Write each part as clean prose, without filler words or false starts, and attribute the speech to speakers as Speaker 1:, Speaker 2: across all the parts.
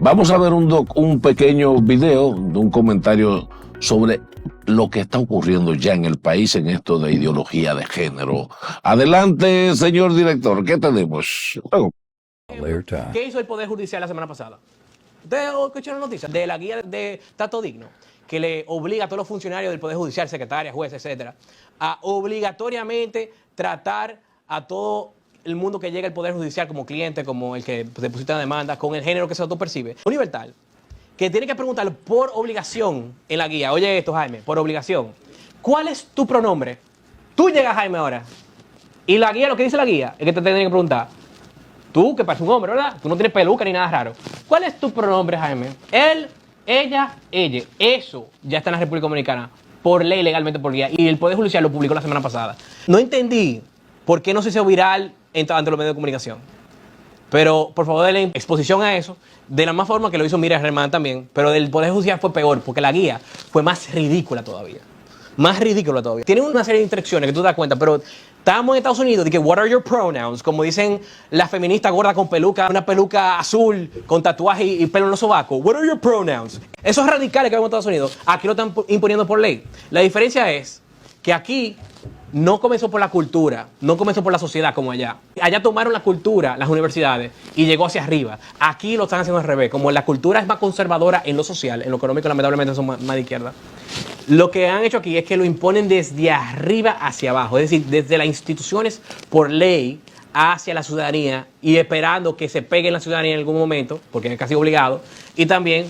Speaker 1: Vamos a ver un pequeño video de un comentario sobre lo que está ocurriendo ya en el país en esto de ideología de género. Adelante, señor director, ¿qué tenemos?
Speaker 2: ¿Qué hizo el Poder Judicial la semana pasada? ¿Ustedes escucharon noticias de la guía de trato digno? Que le obliga a todos los funcionarios del Poder Judicial, secretarias, jueces, etcétera, a obligatoriamente tratar a todo el mundo que llega al Poder Judicial como cliente, como el que deposita demanda, con el género que se autopercibe. Un libertal que tiene que preguntar por obligación en la guía, oye esto, Jaime, por obligación, ¿cuál es tu pronombre? Tú llegas, Jaime, ahora, y la guía, lo que dice la guía, es que te tienen que preguntar, tú, que pareces un hombre, ¿verdad? Tú no tienes peluca ni nada raro. ¿Cuál es tu pronombre, Jaime? Él, ella, ella. Eso ya está en la República Dominicana, por ley, legalmente, por guía. Y el Poder Judicial lo publicó la semana pasada. No entendí por qué no se hizo viral ante los medios de comunicación. Pero, por favor, denle exposición a eso. De la misma forma que lo hizo Miriam Germán también. Pero del Poder Judicial fue peor, porque la guía fue más ridícula todavía. Más ridícula todavía. Tiene una serie de instrucciones que tú te das cuenta, pero estamos en Estados Unidos de que what are your pronouns, como dicen las feministas gordas con peluca, una peluca azul con tatuaje y pelo en los sobacos. What are your pronouns? Esos radicales que vemos en Estados Unidos, aquí lo están imponiendo por ley. La diferencia es que aquí no comenzó por la cultura, no comenzó por la sociedad como allá. Allá tomaron la cultura, las universidades, y llegó hacia arriba. Aquí lo están haciendo al revés. Como la cultura es más conservadora en lo social, en lo económico lamentablemente son más de izquierda. Lo que han hecho aquí es que lo imponen desde arriba hacia abajo, es decir, desde las instituciones por ley hacia la ciudadanía y esperando que se pegue en la ciudadanía en algún momento, porque es casi obligado, y también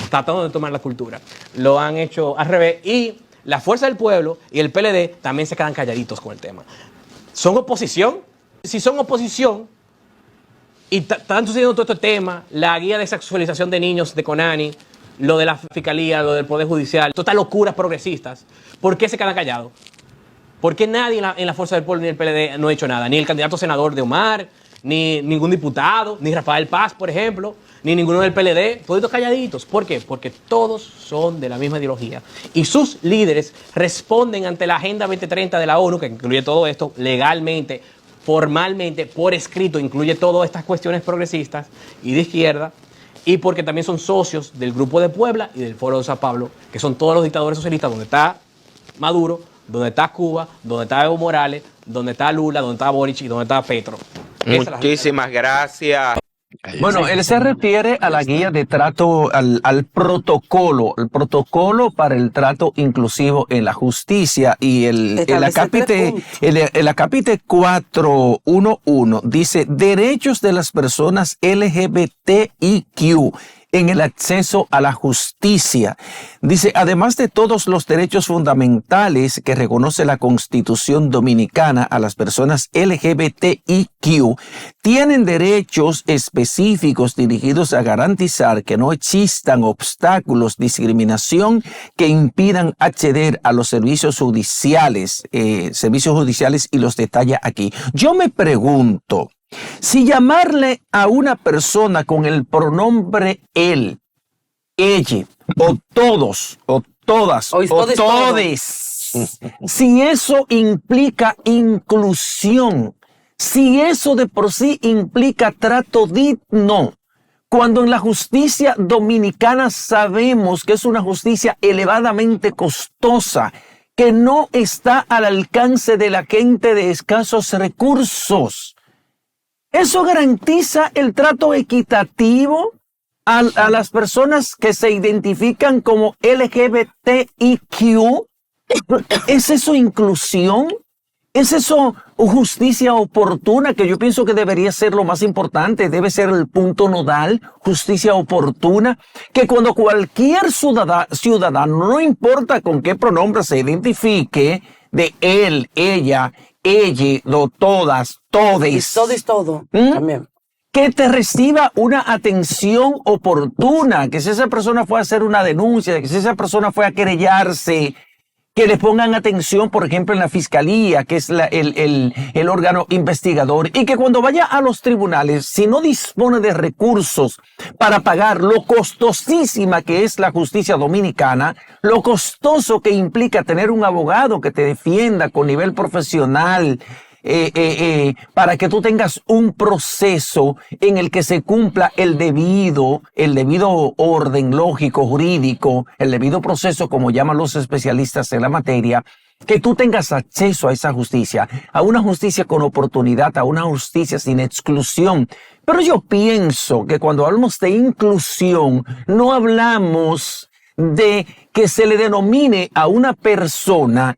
Speaker 2: tratando de tomar la cultura. Lo han hecho al revés y la Fuerza del Pueblo y el PLD también se quedan calladitos con el tema. ¿Son oposición? Si son oposición y están sucediendo todo este tema, la guía de sexualización de niños de Conani, lo de la Fiscalía, lo del Poder Judicial, todas estas locuras progresistas, ¿por qué se quedan callados? ¿Por qué nadie en la Fuerza del Pueblo ni el PLD no ha hecho nada? Ni el candidato senador de Omar, ni ningún diputado, ni Rafael Paz, por ejemplo, ni ninguno del PLD, todos calladitos. ¿Por qué? Porque todos son de la misma ideología. Y sus líderes responden ante la Agenda 2030 de la ONU, que incluye todo esto legalmente, formalmente, por escrito, incluye todas estas cuestiones progresistas y de izquierda, y porque también son socios del Grupo de Puebla y del Foro de Sao Paulo, que son todos los dictadores socialistas, donde está Maduro, donde está Cuba, donde está Evo Morales, donde está Lula, donde está Boric y donde está Petro.
Speaker 3: Muchísimas gracias.
Speaker 4: Bueno, él se refiere a la guía de trato, al protocolo, el protocolo para el trato inclusivo en la justicia, y el acápite 411 dice derechos de las personas LGBTIQ en el acceso a la justicia. Dice, además de todos los derechos fundamentales que reconoce la Constitución Dominicana a las personas LGBTIQ, tienen derechos específicos dirigidos a garantizar que no existan obstáculos, discriminación que impidan acceder a los servicios judiciales, y los detalla aquí. Yo me pregunto, si llamarle a una persona con el pronombre él, ella, o todos, o todas, o todes, si eso implica inclusión, si eso de por sí implica trato digno, cuando en la justicia dominicana sabemos que es una justicia elevadamente costosa, que no está al alcance de la gente de escasos recursos. ¿Eso garantiza el trato equitativo a las personas que se identifican como LGBTIQ? ¿Es eso inclusión? ¿Es eso justicia oportuna? Que yo pienso que debería ser lo más importante, debe ser el punto nodal, justicia oportuna, que cuando cualquier ciudadano, no importa con qué pronombre se identifique, de él, ella, todas, todes.
Speaker 5: Todo. También.
Speaker 4: Que te reciba una atención oportuna, que si esa persona fue a hacer una denuncia, que si esa persona fue a querellarse, que le pongan atención, por ejemplo, en la fiscalía, que es el órgano investigador, y que cuando vaya a los tribunales, si no dispone de recursos para pagar lo costosísima que es la justicia dominicana, lo costoso que implica tener un abogado que te defienda con nivel profesional, para que tú tengas un proceso en el que se cumpla el debido orden lógico, jurídico, el debido proceso, como llaman los especialistas en la materia, que tú tengas acceso a esa justicia, a una justicia con oportunidad, a una justicia sin exclusión. Pero yo pienso que cuando hablamos de inclusión, no hablamos de que se le denomine a una persona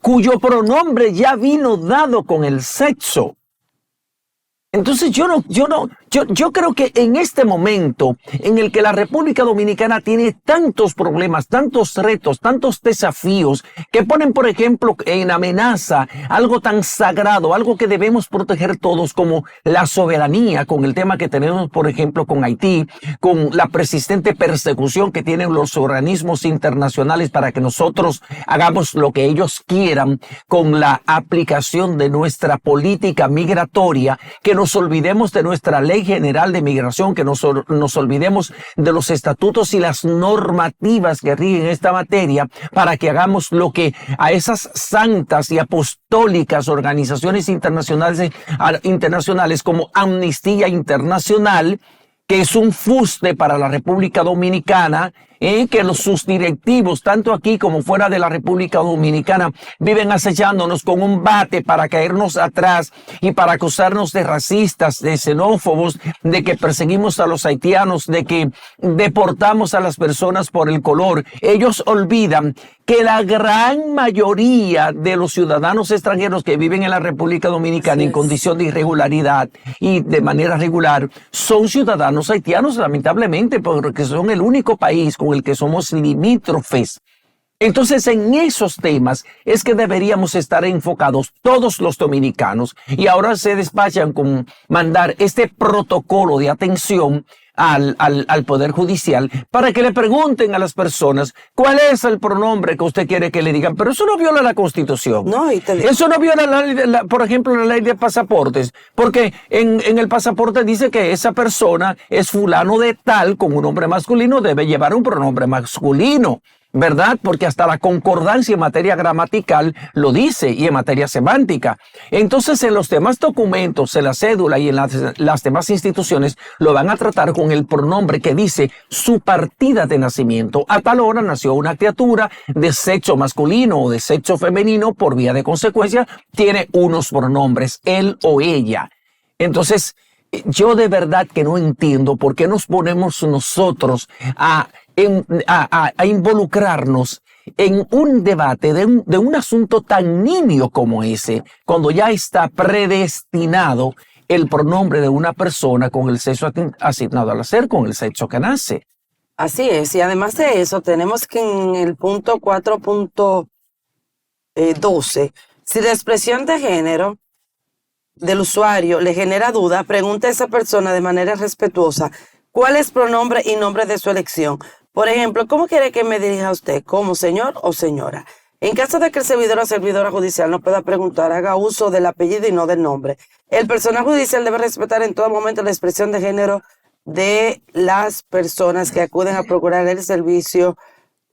Speaker 4: cuyo pronombre ya vino dado con el sexo. Entonces yo creo que en este momento en el que la República Dominicana tiene tantos problemas, tantos retos, tantos desafíos que ponen, por ejemplo, en amenaza algo tan sagrado, algo que debemos proteger todos como la soberanía, con el tema que tenemos, por ejemplo, con Haití, con la persistente persecución que tienen los organismos internacionales para que nosotros hagamos lo que ellos quieran, con la aplicación de nuestra política migratoria, que nos olvidemos de nuestra ley general de migración, que nos olvidemos de los estatutos y las normativas que rigen esta materia para que hagamos lo que a esas santas y apostólicas organizaciones internacionales como Amnistía Internacional, que es un fuste para la República Dominicana, que sus directivos, tanto aquí como fuera de la República Dominicana, viven acechándonos con un bate para caernos atrás y para acusarnos de racistas, de xenófobos, de que perseguimos a los haitianos, de que deportamos a las personas por el color. Ellos olvidan que la gran mayoría de los ciudadanos extranjeros que viven en la República Dominicana en condición de irregularidad y de manera regular son ciudadanos haitianos, lamentablemente, porque son el único país con el que somos limítrofes. Entonces, en esos temas es que deberíamos estar enfocados todos los dominicanos, y ahora se despachan con mandar este protocolo de atención al Poder Judicial para que le pregunten a las personas cuál es el pronombre que usted quiere que le digan. Pero eso no viola la Constitución. No, eso no viola, por ejemplo, la ley de pasaportes, porque en el pasaporte dice que esa persona es fulano de tal, con un nombre masculino, debe llevar un pronombre masculino, ¿verdad? Porque hasta la concordancia en materia gramatical lo dice, y en materia semántica. Entonces, en los demás documentos, en la cédula y en las demás instituciones, lo van a tratar con el pronombre que dice su partida de nacimiento. A tal hora nació una criatura de sexo masculino o de sexo femenino, por vía de consecuencia, tiene unos pronombres, él o ella. Entonces, yo de verdad que no entiendo por qué nos ponemos nosotros a involucrarnos en un debate de un asunto tan nimio como ese, cuando ya está predestinado el pronombre de una persona con el sexo asignado al nacer, con el sexo que nace.
Speaker 5: Así es, y además de eso, tenemos que en el punto 4.12, si la expresión de género del usuario le genera duda, pregunte a esa persona de manera respetuosa cuál es pronombre y nombre de su elección. Por ejemplo, ¿cómo quiere que me dirija a usted? ¿Como señor o señora? En caso de que el servidor o servidora judicial no pueda preguntar, haga uso del apellido y no del nombre. El personal judicial debe respetar en todo momento la expresión de género de las personas que acuden a procurar el servicio.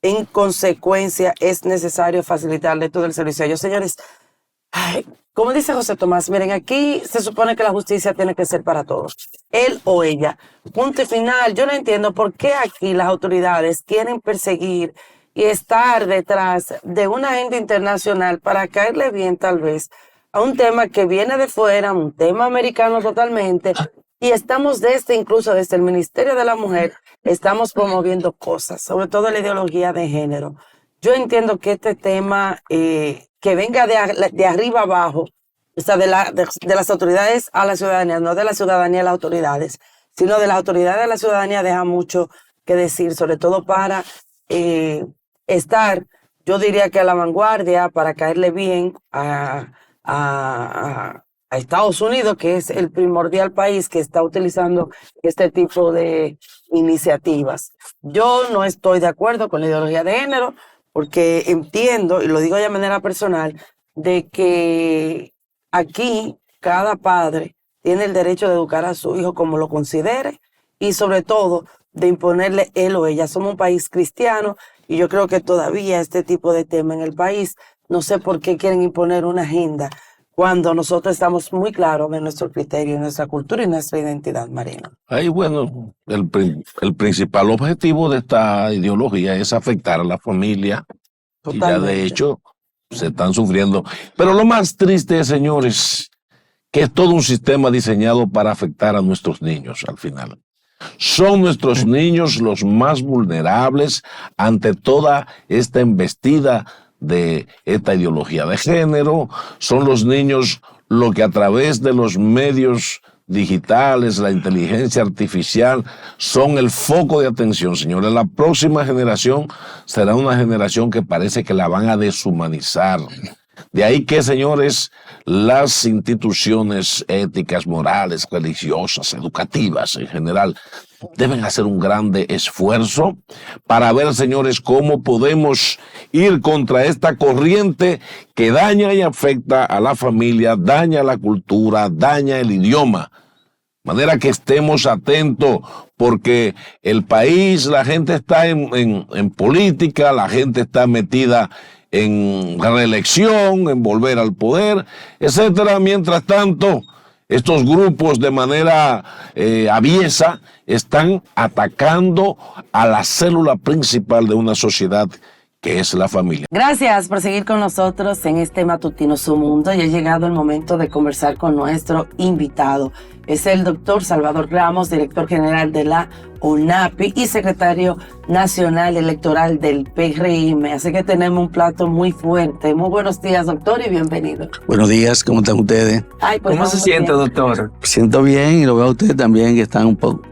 Speaker 5: En consecuencia, es necesario facilitarle todo el servicio a ellos. Señores, como dice José Tomás, miren, aquí se supone que la justicia tiene que ser para todos, él o ella. Punto y final. Yo no entiendo por qué aquí las autoridades quieren perseguir y estar detrás de una agenda internacional para caerle bien tal vez a un tema que viene de fuera, un tema americano totalmente, y estamos incluso desde el Ministerio de la Mujer, estamos promoviendo cosas, sobre todo la ideología de género. Yo entiendo que este tema que venga de arriba abajo, o sea, de las autoridades a la ciudadanía, no de la ciudadanía a las autoridades, sino de las autoridades a la ciudadanía, deja mucho que decir, sobre todo para estar, yo diría que a la vanguardia, para caerle bien a Estados Unidos, que es el primordial país que está utilizando este tipo de iniciativas. Yo no estoy de acuerdo con la ideología de género, porque entiendo, y lo digo de manera personal, de que aquí cada padre tiene el derecho de educar a su hijo como lo considere, y sobre todo de imponerle él o ella. Somos un país cristiano y yo creo que todavía este tipo de tema en el país, no sé por qué quieren imponer una agenda cuando nosotros estamos muy claros de nuestro criterio, nuestra cultura y nuestra identidad, Marino?
Speaker 1: Ahí, bueno, el principal objetivo de esta ideología es afectar a la familia. Y ya de hecho se están sufriendo. Pero lo más triste, señores, que es todo un sistema diseñado para afectar a nuestros niños al final. Son nuestros niños los más vulnerables ante toda esta embestida de esta ideología de género. Son los niños lo que a través de los medios digitales, la inteligencia artificial, son el foco de atención, señores. La próxima generación será una generación que parece que la van a deshumanizar. De ahí que, señores, las instituciones éticas, morales, religiosas, educativas en general, deben hacer un grande esfuerzo para ver, señores, cómo podemos ir contra esta corriente que daña y afecta a la familia, daña la cultura, daña el idioma. De manera que estemos atentos, porque el país, la gente está en política, la gente está metida en reelección, en volver al poder, etcétera. Mientras tanto, estos grupos de manera aviesa están atacando a la célula principal de una sociedad, que es la familia.
Speaker 5: Gracias por seguir con nosotros en este Matutino Su Mundo. Y ha llegado el momento de conversar con nuestro invitado. Es el doctor Salvador Ramos, director general de la ONAPI y secretario nacional electoral del PRM. Así que tenemos un plato muy fuerte. Muy buenos días, doctor, y bienvenido.
Speaker 6: Buenos días, ¿cómo están ustedes?
Speaker 5: Ay, pues
Speaker 4: ¿Cómo se siente, doctor?
Speaker 6: Me siento bien y lo veo a ustedes también, que están un poco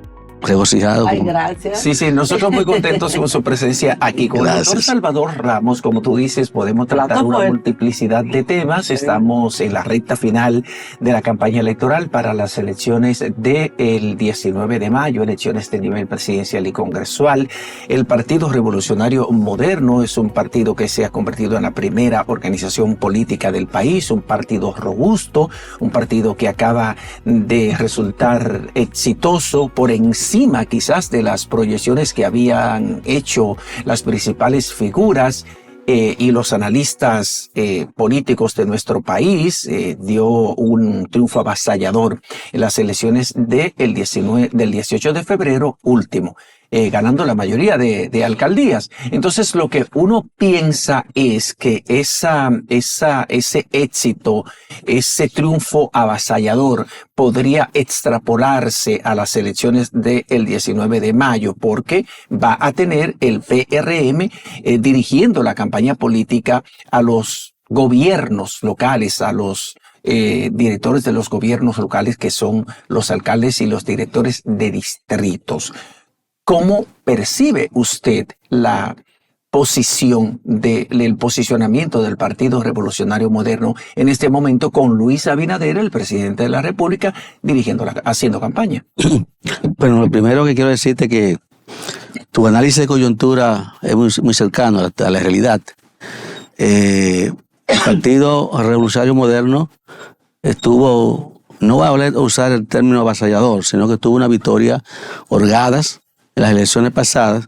Speaker 6: regocijados.
Speaker 5: Ay, gracias.
Speaker 4: Sí, nosotros muy contentos con su presencia aquí. Con el doctor Salvador Ramos, como tú dices, podemos tratar una multiplicidad de temas. Estamos en la recta final de la campaña electoral para las elecciones del 19 de mayo, elecciones de nivel presidencial y congresual. El Partido Revolucionario Moderno es un partido que se ha convertido en la primera organización política del país, un partido robusto, un partido que acaba de resultar exitoso por encima quizás de las proyecciones que habían hecho las principales figuras y los analistas políticos de nuestro país. Dio un triunfo avasallador en las elecciones del 18 de febrero último, ganando la mayoría de alcaldías. Entonces lo que uno piensa es que ese éxito, ese triunfo avasallador podría extrapolarse a las elecciones del 19 de mayo, porque va a tener el PRM dirigiendo la campaña política a los gobiernos locales, a los directores de los gobiernos locales, que son los alcaldes y los directores de distritos. ¿Cómo percibe usted la posición el posicionamiento del Partido Revolucionario Moderno en este momento, con Luis Abinader, el presidente de la República, haciendo campaña?
Speaker 6: Bueno, lo primero que quiero decirte es que tu análisis de coyuntura es muy cercano a la realidad. El Partido Revolucionario Moderno no voy a usar el término avasallador, sino que tuvo una victoria holgadas en las elecciones pasadas,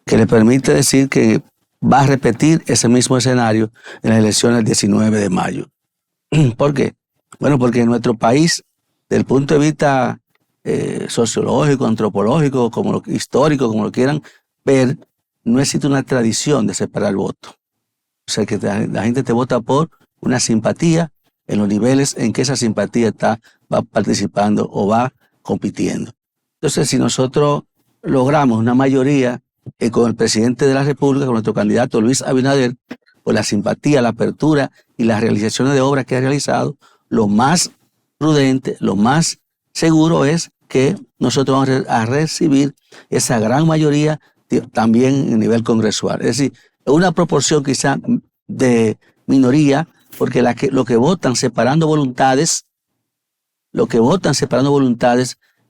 Speaker 6: que le permite decir que va a repetir ese mismo escenario en las elecciones del 19 de mayo. ¿Por qué? Bueno, porque en nuestro país, desde el punto de vista sociológico, antropológico, histórico, como lo quieran ver, no existe una tradición de separar el voto. O sea, que la gente te vota por una simpatía en los niveles en que esa simpatía va participando o va compitiendo. Entonces, si nosotros logramos una mayoría con el presidente de la República, con nuestro candidato Luis Abinader, por la simpatía, la apertura y las realizaciones de obras que ha realizado, lo más prudente, lo más seguro es que nosotros vamos a recibir esa gran mayoría también en nivel congresual. Es decir, una proporción quizá de minoría, porque lo que votan separando voluntades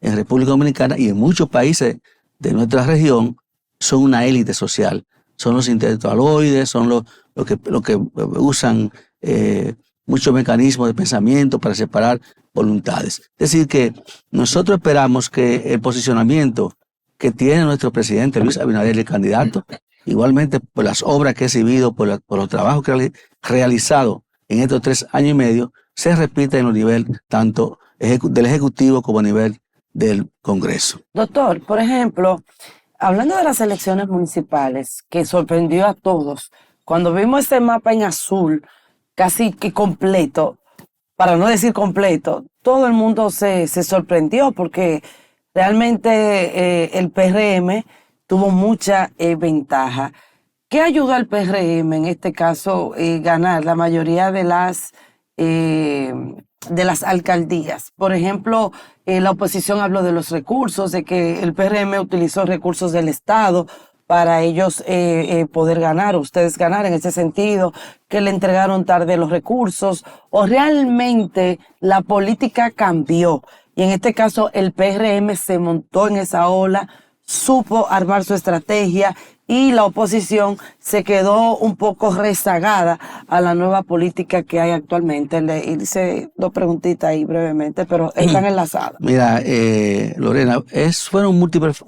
Speaker 6: en República Dominicana y en muchos países de nuestra región son una élite social, son los intelectualoides, son los que usan muchos mecanismos de pensamiento para separar voluntades. Es decir, que nosotros esperamos que el posicionamiento que tiene nuestro presidente Luis Abinader, el candidato, igualmente por las obras que ha recibido, por los trabajos que ha realizado en estos 3 años y medio, se repita en los niveles tanto del Ejecutivo como a nivel del Congreso.
Speaker 5: Doctor, por ejemplo, hablando de las elecciones municipales, que sorprendió a todos, cuando vimos este mapa en azul, casi que completo, para no decir completo, todo el mundo se sorprendió porque realmente el PRM tuvo mucha ventaja. ¿Qué ayudó al PRM en este caso ganar la mayoría de las alcaldías? Por ejemplo, la oposición habló de los recursos, de que el PRM utilizó recursos del Estado para ellos poder ganar, ustedes ganar en ese sentido, que le entregaron tarde los recursos, o realmente la política cambió. Y en este caso el PRM se montó en esa ola, supo armar su estrategia y la oposición se quedó un poco rezagada a la nueva política que hay actualmente. Le hice dos preguntitas ahí brevemente, pero están enlazadas.
Speaker 6: Mira, Lorena, fueron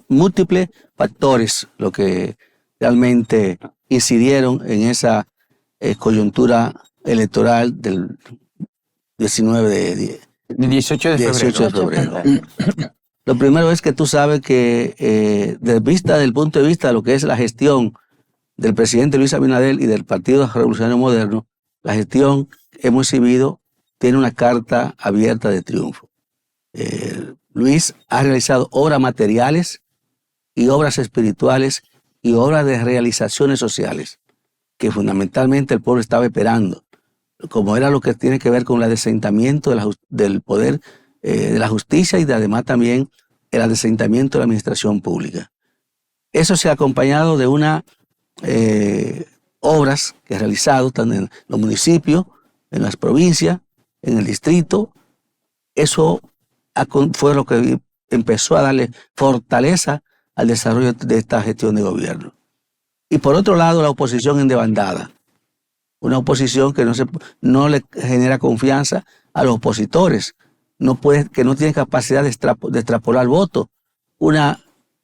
Speaker 6: múltiples factores lo que realmente incidieron en esa coyuntura electoral del 18 de febrero. Lo primero es que tú sabes que desde el punto de vista de lo que es la gestión del presidente Luis Abinader y del Partido Revolucionario Moderno, la gestión que hemos recibido tiene una carta abierta de triunfo. Luis ha realizado obras materiales y obras espirituales y obras de realizaciones sociales que fundamentalmente el pueblo estaba esperando, como era lo que tiene que ver con el desasentamiento del poder de la justicia y además también el adesentamiento de la administración pública. Eso se ha acompañado de unas obras que ha realizado tanto en los municipios, en las provincias, en el distrito. Eso fue lo que empezó a darle fortaleza al desarrollo de esta gestión de gobierno. Y por otro lado, la oposición en desbandada. Una oposición que no le genera confianza a los opositores, que no tiene capacidad de extrapolar votos. Una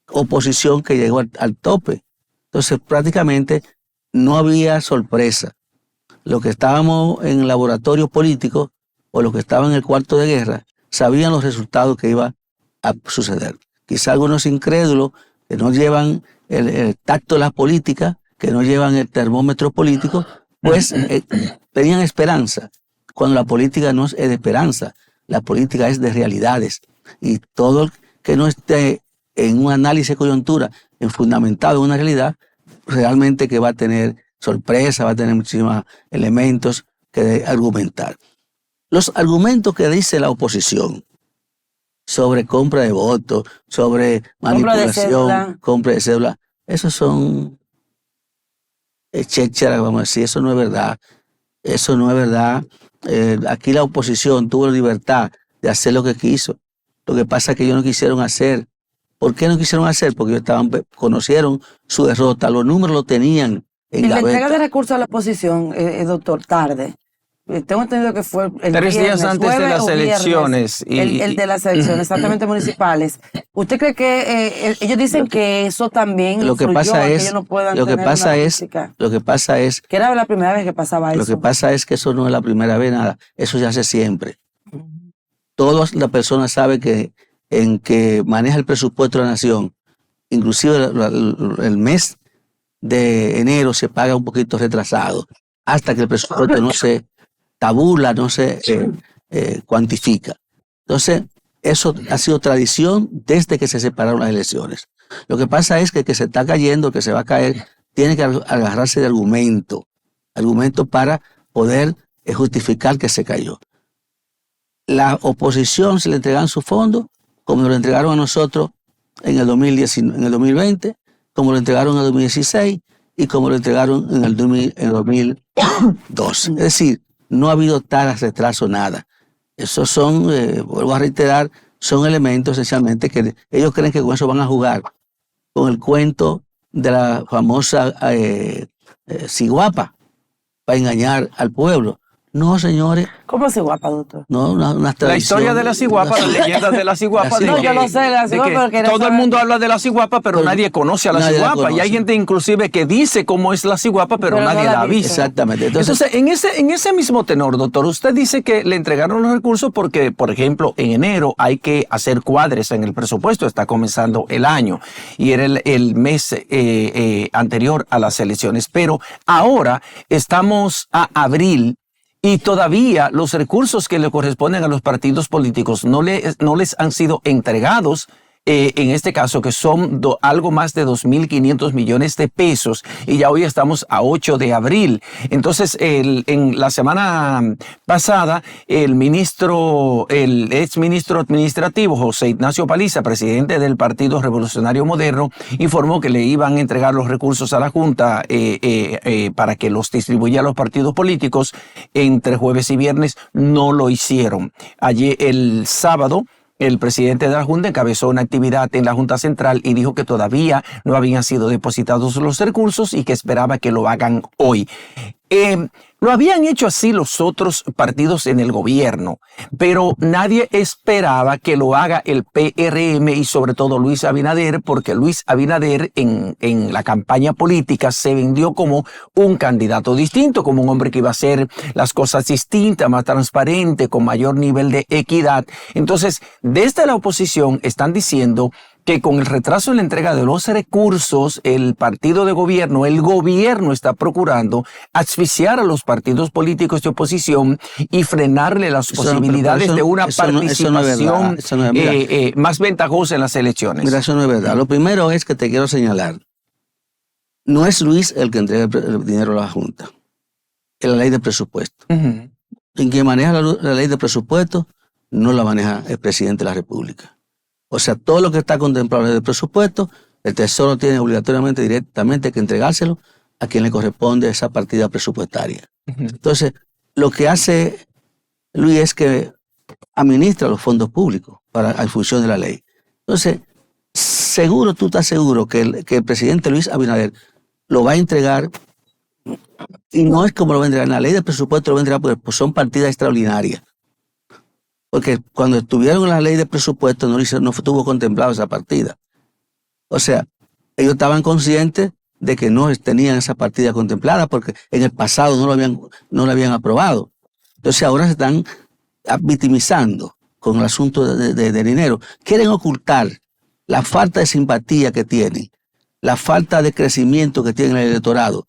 Speaker 6: oposición que llegó al tope. Entonces, prácticamente no había sorpresa. Los que estábamos en el laboratorio político o los que estaban en el cuarto de guerra sabían los resultados que iba a suceder. Quizá algunos incrédulos que no llevan el tacto de la política, que no llevan el termómetro político, pues tenían esperanza, cuando la política no es de esperanza, la política es de realidades. Y todo el que no esté en un análisis de coyuntura, fundamentado en una realidad, realmente que va a tener sorpresa, va a tener muchísimos elementos que argumentar. Los argumentos que dice la oposición sobre compra de votos, sobre manipulación, compra de cédula, esos son chécharas, vamos a decir, eso no es verdad. Eso no es verdad. Aquí la oposición tuvo la libertad de hacer lo que quiso. Lo que pasa es que ellos no quisieron hacer. ¿Por qué no quisieron hacer? Porque ellos conocieron su derrota, los números lo tenían en
Speaker 5: la
Speaker 6: gaveta.
Speaker 5: entrega de recursos a la oposición, doctor, tarde. Tengo entendido que fue el
Speaker 4: 3 días
Speaker 5: viernes,
Speaker 4: antes de las elecciones.
Speaker 5: El de las elecciones, exactamente municipales. ¿Usted cree que ellos dicen que eso también
Speaker 6: lo que pasa es,
Speaker 5: ellos no puedan
Speaker 6: lo que
Speaker 5: tener
Speaker 6: pasa
Speaker 5: una
Speaker 6: es,
Speaker 5: política?
Speaker 6: lo que pasa es,
Speaker 5: que era la primera vez que pasaba eso.
Speaker 6: Lo que pasa es que eso no es la primera vez, nada. Eso se hace siempre. Todas las personas saben que en que maneja el presupuesto de la nación, inclusive el mes de enero se paga un poquito retrasado, hasta que el presupuesto no se tabula, no se cuantifica. Entonces, eso ha sido tradición desde que se separaron las elecciones. Lo que pasa es que el que se está cayendo, que se va a caer, tiene que agarrarse de argumento para poder justificar que se cayó. La oposición se le entregaron su fondo, como lo entregaron a nosotros en el 2020, como lo entregaron en el 2016 y como lo entregaron en el 2012. Es decir, no ha habido tal retraso, nada. Esos son, vuelvo a reiterar, son elementos esencialmente que ellos creen que con eso van a jugar, con el cuento de la famosa ciguapa, para engañar al pueblo. No, señores.
Speaker 5: ¿Cómo se guapa, doctor?
Speaker 6: No, una
Speaker 4: La historia de la ciguapa, las leyendas de la ciguapa.
Speaker 5: No, yo no sé de la ciguapa, porque
Speaker 4: todo el mundo habla de la ciguapa, pero nadie conoce a la ciguapa. Y hay gente inclusive que dice cómo es la ciguapa, pero nadie la ha visto.
Speaker 6: Exactamente.
Speaker 4: Entonces, en ese mismo tenor, doctor, usted dice que le entregaron los recursos porque, por ejemplo, en enero hay que hacer cuadres en el presupuesto, está comenzando el año, y era el mes anterior a las elecciones. Pero ahora estamos a abril, y todavía los recursos que le corresponden a los partidos políticos no les han sido entregados, en este caso, que son algo más de 2.500 millones de pesos, y ya hoy estamos a 8 de abril. Entonces, en la semana pasada, el ex ministro administrativo, José Ignacio Paliza, presidente del Partido Revolucionario Moderno, informó que le iban a entregar los recursos a la Junta para que los distribuya a los partidos políticos entre jueves y viernes. No lo hicieron. Ayer, el sábado, el presidente de la Junta encabezó una actividad en la Junta Central y dijo que todavía no habían sido depositados los recursos y que esperaba que lo hagan hoy. Lo habían hecho así los otros partidos en el gobierno, pero nadie esperaba que lo haga el PRM y sobre todo Luis Abinader, porque Luis Abinader en la campaña política se vendió como un candidato distinto, como un hombre que iba a hacer las cosas distintas, más transparente, con mayor nivel de equidad. Entonces, desde la oposición están diciendo que con el retraso en la entrega de los recursos, el partido de gobierno, el gobierno está procurando asfixiar a los partidos políticos de oposición y frenarle las posibilidades de una participación más ventajosa en las elecciones.
Speaker 6: Mira, eso no es verdad. Lo primero es que te quiero señalar, no es Luis el que entrega el dinero a la Junta, es la ley de presupuesto. En quien maneja la ley de presupuesto no la maneja el presidente de la República. O sea, todo lo que está contemplado en el presupuesto, el Tesoro tiene obligatoriamente, directamente que entregárselo a quien le corresponde esa partida presupuestaria. Entonces, lo que hace Luis es que administra los fondos públicos en función de la ley. Entonces, tú estás seguro que el presidente Luis Abinader lo va a entregar, y no es como lo va a entregar, en la ley de presupuesto lo va a entregar porque son partidas extraordinarias. Porque cuando estuvieron en la ley de presupuesto no estuvo contemplado esa partida. O sea, ellos estaban conscientes de que no tenían esa partida contemplada porque en el pasado no lo habían aprobado. Entonces ahora se están victimizando con el asunto de dinero. Quieren ocultar la falta de simpatía que tienen, la falta de crecimiento que tiene el electorado.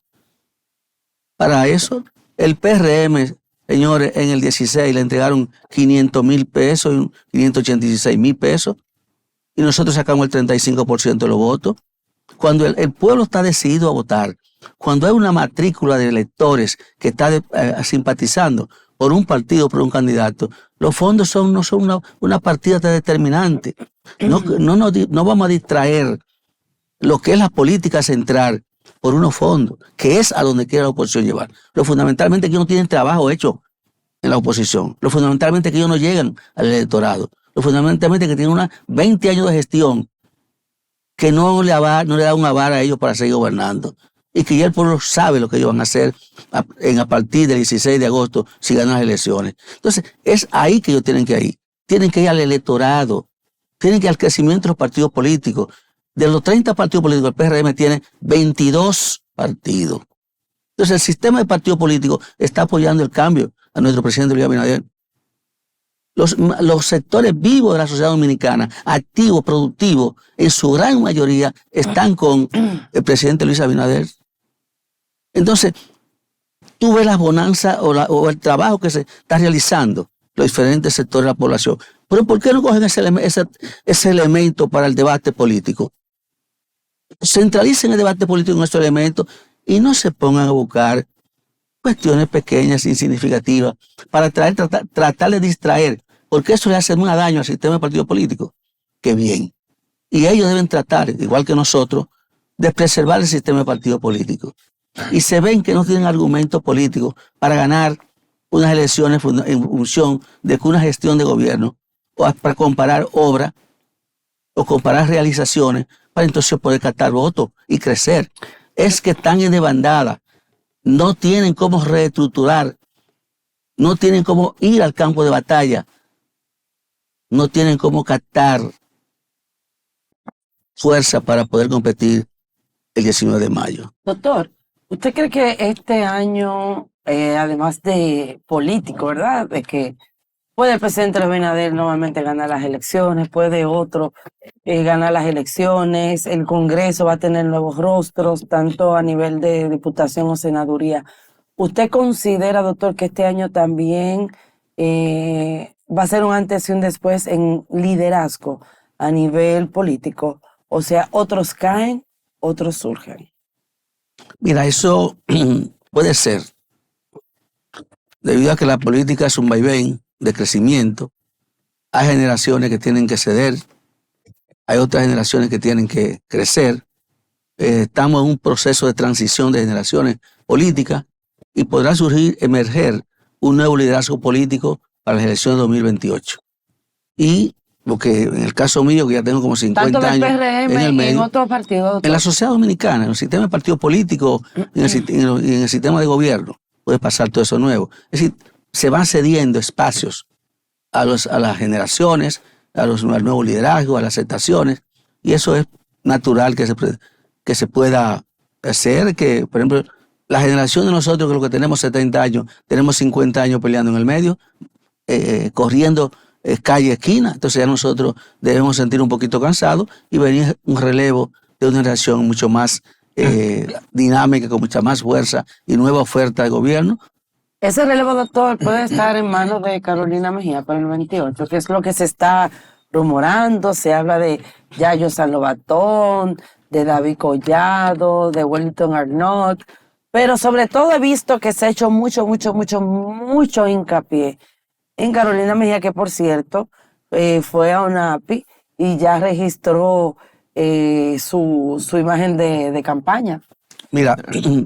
Speaker 6: Para eso, el PRM... Señores, en el 16 le entregaron 500,000 pesos, 586,000 pesos, y nosotros sacamos el 35% de los votos. Cuando el pueblo está decidido a votar, cuando hay una matrícula de electores que está simpatizando por un partido, por un candidato, los fondos no son una partida determinante. No vamos a distraer lo que es la política central por unos fondos, que es a donde quiere la oposición llevar. Lo fundamentalmente que ellos no tienen trabajo hecho en la oposición. Lo fundamentalmente que ellos no llegan al electorado. Lo fundamentalmente que tienen 20 años de gestión que no le da un aval a ellos para seguir gobernando. Y que ya el pueblo sabe lo que ellos van a hacer a partir del 16 de agosto si ganan las elecciones. Entonces, es ahí que ellos tienen que ir. Tienen que ir al electorado. Tienen que ir al crecimiento de los partidos políticos. De los 30 partidos políticos, el PRM tiene 22 partidos. Entonces, el sistema de partidos políticos está apoyando el cambio a nuestro presidente Luis Abinader. Los sectores vivos de la sociedad dominicana, activos, productivos, en su gran mayoría están con el presidente Luis Abinader. Entonces, tú ves las bonanzas o el trabajo que se está realizando los diferentes sectores de la población. Pero ¿por qué no cogen ese elemento para el debate político? Centralicen el debate político en estos elementos y no se pongan a buscar cuestiones pequeñas, insignificativas, para tratar de distraer, porque eso le hace más daño al sistema de partidos políticos que bien. Y ellos deben tratar, igual que nosotros, de preservar el sistema de partidos políticos. Y se ven que no tienen argumentos políticos para ganar unas elecciones en función de que una gestión de gobierno, o para comparar obras o comparar realizaciones, para entonces poder captar votos y crecer. Es que están en desbandada. No tienen cómo reestructurar no tienen cómo ir al campo de batalla, no tienen cómo captar fuerza para poder competir el 19 de mayo.
Speaker 5: Doctor, ¿usted cree que este año, además de político, ¿verdad? De que puede el presidente Luis Abinader nuevamente ganar las elecciones, puede otro ganar las elecciones, el Congreso va a tener nuevos rostros, tanto a nivel de diputación o senaduría? ¿Usted considera, doctor, que este año también va a ser un antes y un después en liderazgo a nivel político? O sea, otros caen, otros surgen.
Speaker 6: Mira, eso puede ser, debido a que la política es un vaivén de crecimiento. Hay generaciones que tienen que ceder, hay otras generaciones que tienen que crecer. Estamos en un proceso de transición de generaciones políticas y podrá emerger un nuevo liderazgo político para las elecciones de 2028. Y porque en el caso mío, que ya tengo como 50
Speaker 5: tanto del
Speaker 6: años
Speaker 5: PRM
Speaker 6: en el medio,
Speaker 5: en otros partidos, doctor.
Speaker 6: en la sociedad dominicana, en el sistema de partido político y en el sistema de gobierno, puede pasar todo eso nuevo. Es decir, se van cediendo espacios a las generaciones, al nuevo liderazgo, a las aceptaciones, y eso es natural que se pueda hacer, que, por ejemplo, la generación de nosotros, que lo que tenemos 70 años, tenemos 50 años peleando en el medio, corriendo calle, esquina. Entonces ya nosotros debemos sentir un poquito cansados y venir un relevo de una generación mucho más dinámica, con mucha más fuerza y nueva oferta de gobierno.
Speaker 5: Ese relevo, doctor, puede estar en manos de Carolina Mejía para el 28, que es lo que se está rumorando. Se habla de Yayo San Lobatón, de David Collado, de Wellington Arnott, pero sobre todo he visto que se ha hecho mucho hincapié en Carolina Mejía, que por cierto fue a UNAPI y ya registró su imagen de campaña.
Speaker 4: Mira,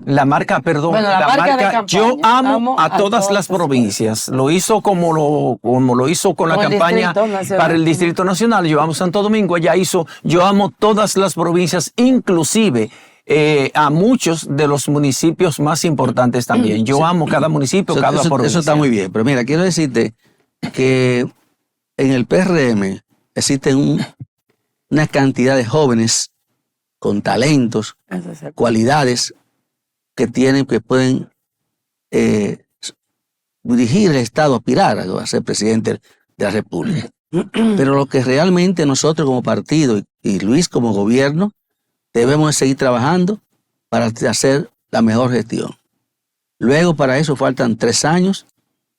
Speaker 4: la marca de campaña, yo amo a todas las provincias. Lo hizo como lo hizo con la campaña para el Distrito Nacional. Yo amo Santo Domingo, ella hizo, yo amo todas las provincias, inclusive a muchos de los municipios más importantes también. Yo amo cada municipio, cada provincia.
Speaker 6: Eso está muy bien, pero mira, quiero decirte que en el PRM existen una cantidad de jóvenes con talentos, cualidades que pueden dirigir el Estado, aspirar a ser presidente de la República. Pero lo que realmente nosotros como partido y Luis como gobierno debemos seguir trabajando para hacer la mejor gestión. Luego para eso faltan 3 años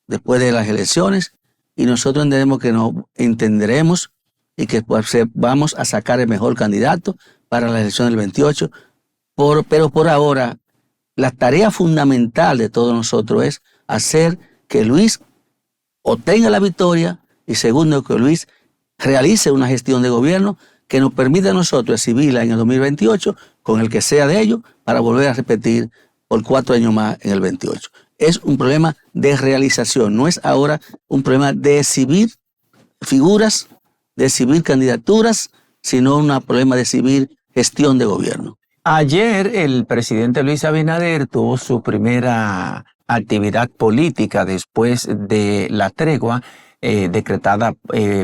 Speaker 6: después de las elecciones y nosotros entendemos que nos entenderemos y que vamos a sacar el mejor candidato para la elección del 28. Pero por ahora, la tarea fundamental de todos nosotros es hacer que Luis obtenga la victoria y segundo, que Luis realice una gestión de gobierno que nos permita a nosotros exhibirla en el 2028 con el que sea de ellos para volver a repetir por 4 años más en el 28. Es un problema de realización, no es ahora un problema de exhibir figuras, de exhibir candidaturas, sino un problema de exhibir gestión de gobierno.
Speaker 4: Ayer el presidente Luis Abinader tuvo su primera actividad política después de la tregua decretada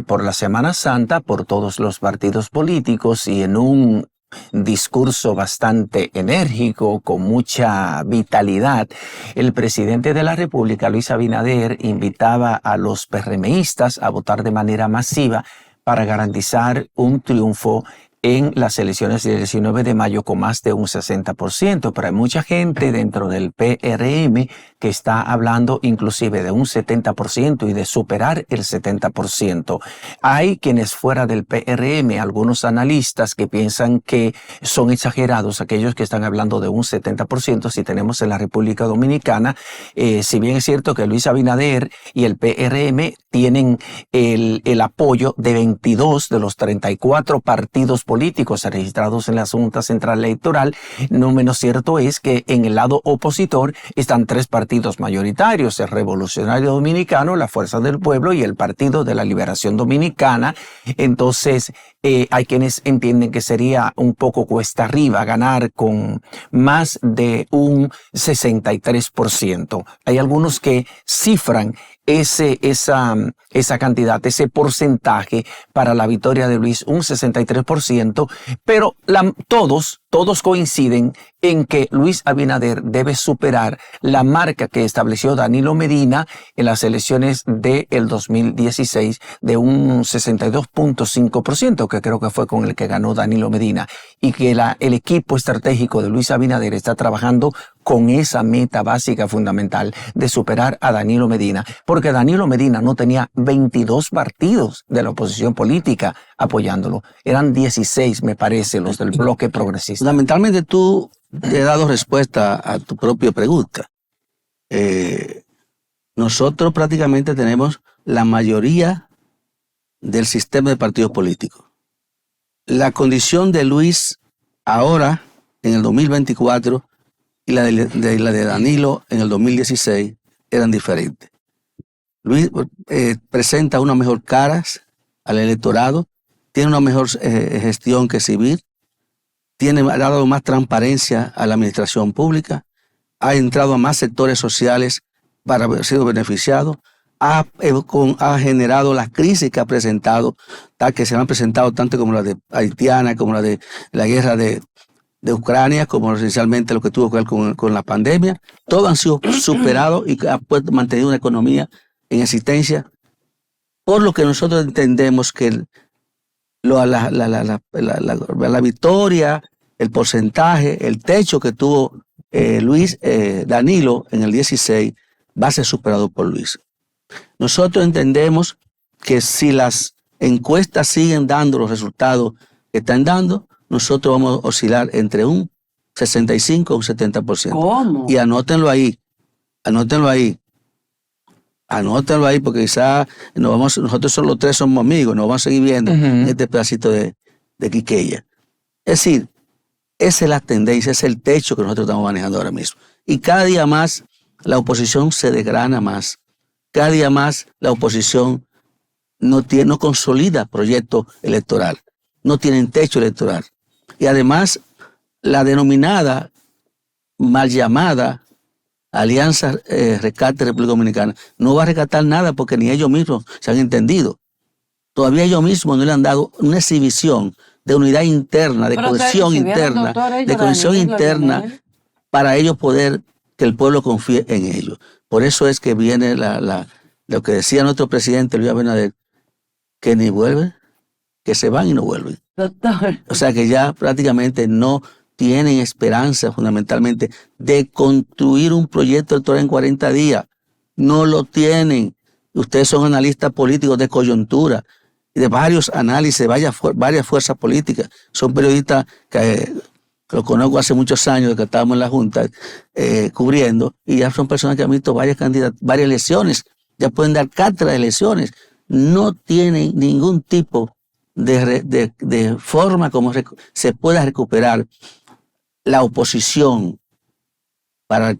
Speaker 4: por la Semana Santa por todos los partidos políticos y en un discurso bastante enérgico, con mucha vitalidad. El presidente de la República, Luis Abinader, invitaba a los PRMistas a votar de manera masiva para garantizar un triunfo en las elecciones del 19 de mayo con más de un 60%, pero hay mucha gente dentro del PRM que está hablando inclusive de un 70% y de superar el 70%. Hay quienes fuera del PRM, algunos analistas que piensan que son exagerados aquellos que están hablando de un 70% si tenemos en la República Dominicana, si bien es cierto que Luis Abinader y el PRM tienen el apoyo de 22 de los 34 partidos políticos políticos registrados en la Junta Central Electoral, no menos cierto es que en el lado opositor están 3 partidos mayoritarios: el Revolucionario Dominicano, la Fuerza del Pueblo y el Partido de la Liberación Dominicana. Entonces, hay quienes entienden que sería un poco cuesta arriba ganar con más de un 63%. Hay algunos que cifran esa cantidad, ese porcentaje para la victoria de Luis, un 63%, pero todos coinciden en que Luis Abinader debe superar la marca que estableció Danilo Medina en las elecciones del 2016 de un 62.5%, que creo que fue con el que ganó Danilo Medina, y que el equipo estratégico de Luis Abinader está trabajando con esa meta básica fundamental de superar a Danilo Medina, porque Danilo Medina no tenía 22 partidos de la oposición política apoyándolo, eran 16, me parece, los del bloque progresista.
Speaker 6: Fundamentalmente tú te has dado respuesta a tu propia pregunta. Nosotros prácticamente tenemos la mayoría del sistema de partidos políticos. La condición de Luis ahora, en el 2024, y la de Danilo en el 2016 eran diferentes. Luis presenta una mejor cara al electorado, tiene una mejor gestión que Civil, ha dado más transparencia a la administración pública, ha entrado a más sectores sociales para haber sido beneficiado, ha generado las crisis que ha presentado, que se han presentado tanto como la de haitiana, como la de la guerra de Ucrania, como esencialmente lo que tuvo que ver con la pandemia. Todos han sido superados y ha mantenido una economía en existencia, por lo que nosotros entendemos que la victoria, el porcentaje, el techo que tuvo Danilo en el 16 va a ser superado por Luis. Nosotros entendemos que si las encuestas siguen dando los resultados que están dando, nosotros vamos a oscilar entre un 65 y un 70%.
Speaker 5: ¿Cómo?
Speaker 6: Y anótenlo ahí, porque quizá nosotros solo los 3 somos amigos, nos vamos a seguir viendo en este pedacito de Quiqueya. Es decir, esa es la tendencia, ese es el techo que nosotros estamos manejando ahora mismo. Y cada día más la oposición se desgrana más. Cada día más la oposición no consolida proyecto electoral, no tienen techo electoral. Y además, la denominada, mal llamada Alianza Rescate República Dominicana no va a rescatar nada porque ni ellos mismos se han entendido. Todavía ellos mismos no le han dado una exhibición de unidad interna, de cohesión interna, para ellos poder que el pueblo confíe en ellos. Por eso es que viene lo que decía nuestro presidente Luis Abinader, que ni vuelven, que se van y no vuelven.
Speaker 5: Doctor.
Speaker 6: O sea que ya prácticamente no tienen esperanza fundamentalmente de construir un proyecto electoral en 40 días. No lo tienen. Ustedes son analistas políticos de coyuntura, de varios análisis, varias fuerzas políticas. Son periodistas que los conozco hace muchos años, que estábamos en la Junta cubriendo, y ya son personas que han visto varias elecciones, ya pueden dar cátedra de elecciones. No tienen ningún tipo de forma como se pueda recuperar la oposición para el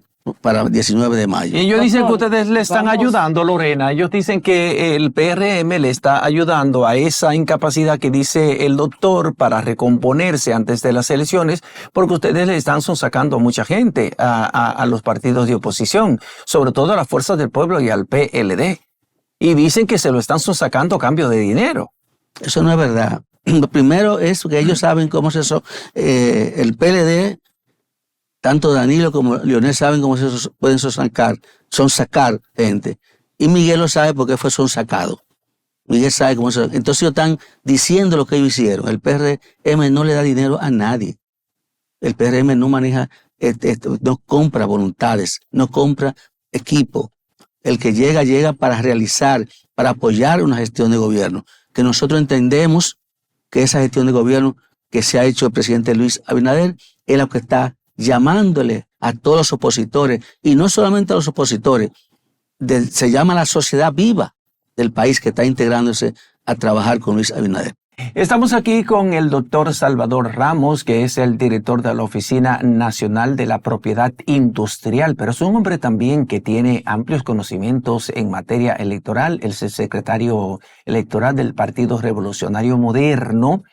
Speaker 6: 19 de mayo.
Speaker 4: Y ellos dicen que ustedes le están ayudando, Lorena. Ellos dicen que el PRM le está ayudando a esa incapacidad que dice el doctor para recomponerse antes de las elecciones, porque ustedes le están sacando a mucha gente a los partidos de oposición, sobre todo a las Fuerzas del Pueblo y al PLD. Y dicen que se lo están sacando a cambio de dinero.
Speaker 6: Eso no es verdad. Lo primero es que ellos saben cómo es eso. El PLD, tanto Danilo como Leonel saben cómo se pueden sacar gente. Y Miguel lo sabe porque son sacados. Miguel sabe cómo se... Entonces ellos están diciendo lo que ellos hicieron. El PRM no le da dinero a nadie. El PRM no maneja, no compra voluntades, no compra equipo. El que llega para realizar, para apoyar una gestión de gobierno. Que nosotros entendemos que esa gestión de gobierno que se ha hecho el presidente Luis Abinader es lo que está llamándole a todos los opositores, y no solamente a los opositores, se llama la sociedad viva del país que está integrándose a trabajar con Luis Abinader.
Speaker 4: Estamos aquí con el doctor Salvador Ramos, que es el director de la Oficina Nacional de la Propiedad Industrial, pero es un hombre también que tiene amplios conocimientos en materia electoral. Él es el secretario electoral del Partido Revolucionario Moderno.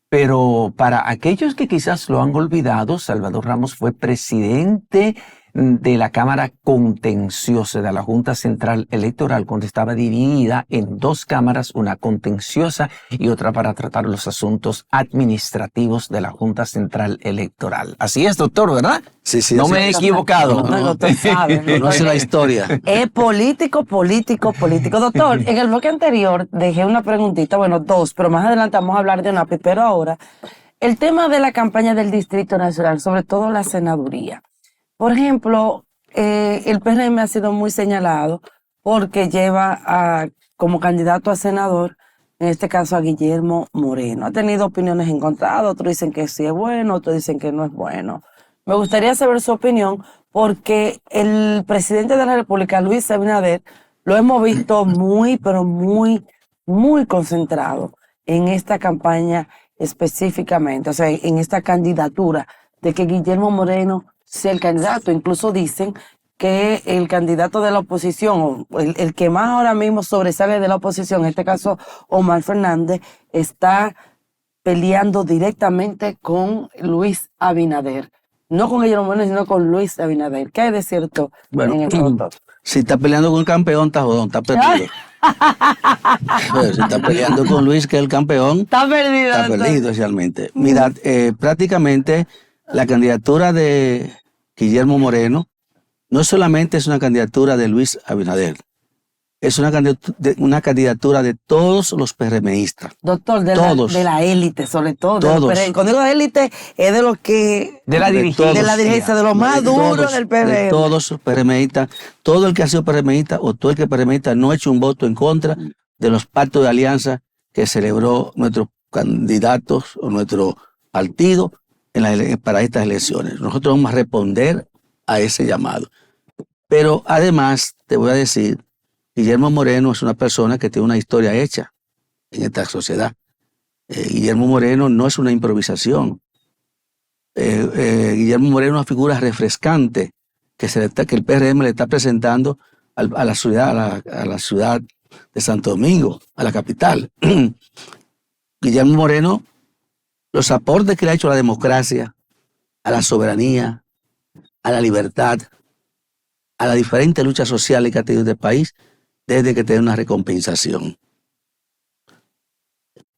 Speaker 4: Pero para aquellos que quizás lo han olvidado, Salvador Ramos fue presidente de la Cámara Contenciosa de la Junta Central Electoral, cuando estaba dividida en dos cámaras, una contenciosa y otra para tratar los asuntos administrativos de la Junta Central Electoral. Así es, doctor, ¿verdad?
Speaker 6: Sí, sí.
Speaker 4: No
Speaker 6: sí.
Speaker 4: me he equivocado.
Speaker 5: No, doctor sabe.
Speaker 6: Conoce la historia.
Speaker 5: Es político. Doctor, en el bloque anterior dejé una preguntita, bueno, dos, pero más adelante vamos a hablar de una, pero ahora, el tema de la campaña del Distrito Nacional, sobre todo la senaduría. Por ejemplo, el PRM ha sido muy señalado porque lleva como candidato a senador, en este caso a Guillermo Moreno. Ha tenido opiniones encontradas, otros dicen que sí es bueno, otros dicen que no es bueno. Me gustaría saber su opinión porque el presidente de la República, Luis Abinader, lo hemos visto muy, pero muy, muy concentrado en esta campaña específicamente, o sea, en esta candidatura de que Guillermo Moreno sea el candidato. Incluso dicen que el candidato de la oposición, o el que más ahora mismo sobresale de la oposición, en este caso Omar Fernández, está peleando directamente con Luis Abinader. No con Guillermo Moreno, sino con Luis Abinader. ¿Qué hay de cierto en eso, doctor?
Speaker 6: Si está peleando con el campeón, está jodón, está perdido. Pero si está peleando con Luis, que es el campeón,
Speaker 5: Está perdido.
Speaker 6: está
Speaker 5: doctor.
Speaker 6: perdido realmente. Mira, prácticamente la candidatura de Guillermo Moreno no solamente es una candidatura de Luis Abinader, es una candidatura de todos los PRMistas.
Speaker 5: Doctor, de la élite, sobre todo.
Speaker 6: Todos.
Speaker 5: Cuando digo élite, es de los que...
Speaker 4: De la
Speaker 5: dirigencia, de los más duros del PRM.
Speaker 6: De todos los PRMistas, todo el que ha sido PRMista o todo el que es PRMista no ha hecho un voto en contra de los pactos de alianza que celebró nuestros candidatos o nuestro partido para estas elecciones. Nosotros vamos a responder a ese llamado. Pero además, te voy a decir, Guillermo Moreno es una persona que tiene una historia hecha en esta sociedad. Guillermo Moreno no es una improvisación. Guillermo Moreno es una figura refrescante que el PRM le está presentando a la ciudad de Santo Domingo, a la capital. Guillermo Moreno, los aportes que le ha hecho a la democracia, a la soberanía, a la libertad, a las diferentes luchas sociales que ha tenido este país, desde que tiene una recompensación.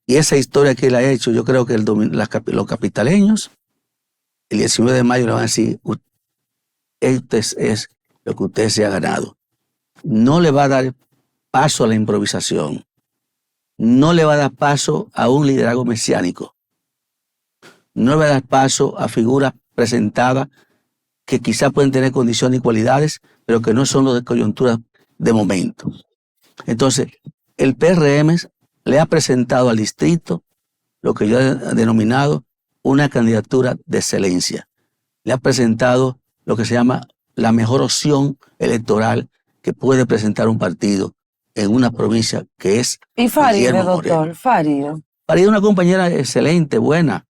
Speaker 6: Y esa historia que él ha hecho, yo creo que los capitaleños, el 19 de mayo le van a decir, esto es lo que usted se ha ganado. No le va a dar paso a la improvisación. No le va a dar paso a un liderazgo mesiánico. No le va a dar paso a figuras presentadas que quizás pueden tener condiciones y cualidades, pero que no son los de coyuntura de momento. Entonces, el PRM le ha presentado al distrito lo que yo he denominado una candidatura de excelencia. Le ha presentado lo que se llama la mejor opción electoral que puede presentar un partido en una provincia que es
Speaker 5: Y Farideh,
Speaker 6: Guillermo
Speaker 5: doctor,
Speaker 6: Moreno.
Speaker 5: Farideh.
Speaker 6: Farideh es una compañera excelente, buena,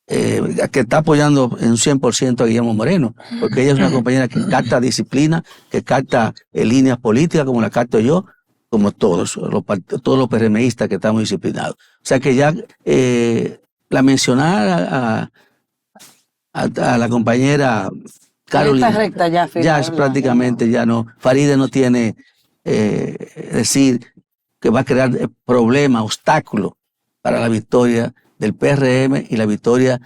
Speaker 6: que está apoyando en un 100% a Guillermo Moreno, porque ella es una compañera que capta disciplina, que capta líneas políticas como la capto yo, como todos los PRMistas que estamos disciplinados. O sea que ya la mencionar a la compañera Carolina,
Speaker 5: Esta recta ya,
Speaker 6: ya es prácticamente, ya no, Farideh no tiene, decir que va a crear problemas, obstáculos para la victoria del PRM y la victoria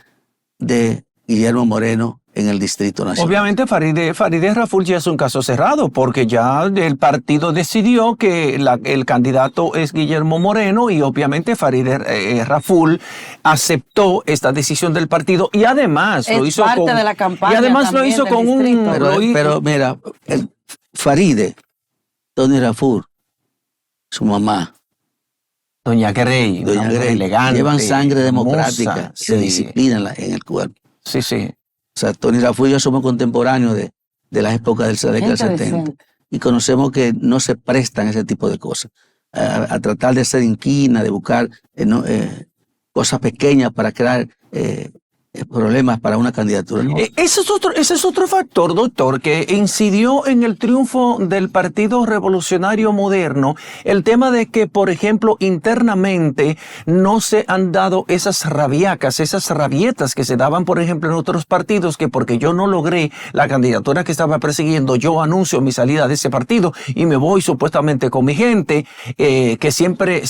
Speaker 6: de Guillermo Moreno en el Distrito Nacional.
Speaker 4: Obviamente Farideh Raful ya es un caso cerrado porque ya el partido decidió que el candidato es Guillermo Moreno y obviamente Farideh Raful aceptó esta decisión del partido y además
Speaker 5: Es
Speaker 4: lo hizo
Speaker 5: parte
Speaker 4: con,
Speaker 5: de la campaña
Speaker 4: y además lo
Speaker 5: también
Speaker 4: hizo
Speaker 5: del
Speaker 4: con
Speaker 5: distrito.
Speaker 6: Pero mira, Farideh, Tony Raful, su mamá,
Speaker 4: Doña Grey,
Speaker 6: Doña
Speaker 4: una mujer
Speaker 6: Grey,
Speaker 4: elegante,
Speaker 6: llevan sangre
Speaker 4: hermosa,
Speaker 6: democrática,
Speaker 4: sí.
Speaker 6: de disciplina en el cuerpo.
Speaker 4: Sí, sí.
Speaker 6: O sea, Tony Raful y yo somos contemporáneos de las épocas del década del 70 y conocemos que no se prestan ese tipo de cosas. a tratar de ser inquina, de buscar cosas pequeñas para crear problemas para una candidatura. ¿No?
Speaker 4: Ese es otro factor, doctor, que incidió en el triunfo del Partido Revolucionario Moderno, el tema de que, por ejemplo, internamente no se han dado esas rabiacas, esas rabietas que se daban, por ejemplo, en otros partidos, que porque yo no logré la candidatura que estaba persiguiendo, yo anuncio mi salida de ese partido y me voy supuestamente con mi gente, que siempre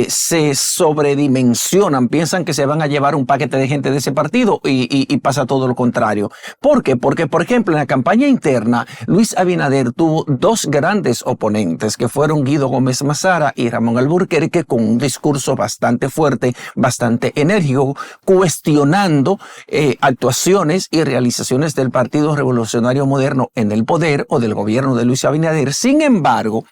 Speaker 4: se sobredimensionan, piensan que se van a llevar un paquete de gente de ese partido y pasa todo lo contrario. ¿Por qué? Porque, por ejemplo, en la campaña interna, Luis Abinader tuvo dos grandes oponentes, que fueron Guido Gómez Mazara y Ramón Alburquerque, con un discurso bastante fuerte, bastante enérgico, cuestionando actuaciones y realizaciones del Partido Revolucionario Moderno en el poder o del gobierno de Luis Abinader. Sin embargo,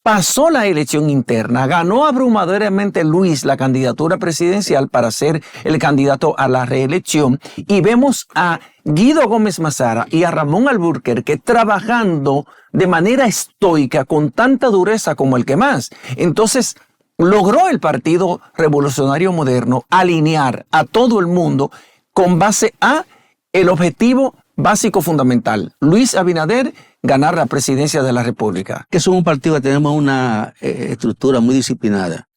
Speaker 4: pasó la elección interna, ganó abrumadoramente Luis la candidatura presidencial para ser el candidato a la reelección y vemos a Guido Gómez Mazara y a Ramón Alburquerque trabajando de manera estoica con tanta dureza como el que más. Entonces, logró el Partido Revolucionario Moderno alinear a todo el mundo con base a el objetivo básico fundamental: Luis Abinader ganar la presidencia de la República.
Speaker 6: Que somos un partido que tenemos una estructura muy disciplinada.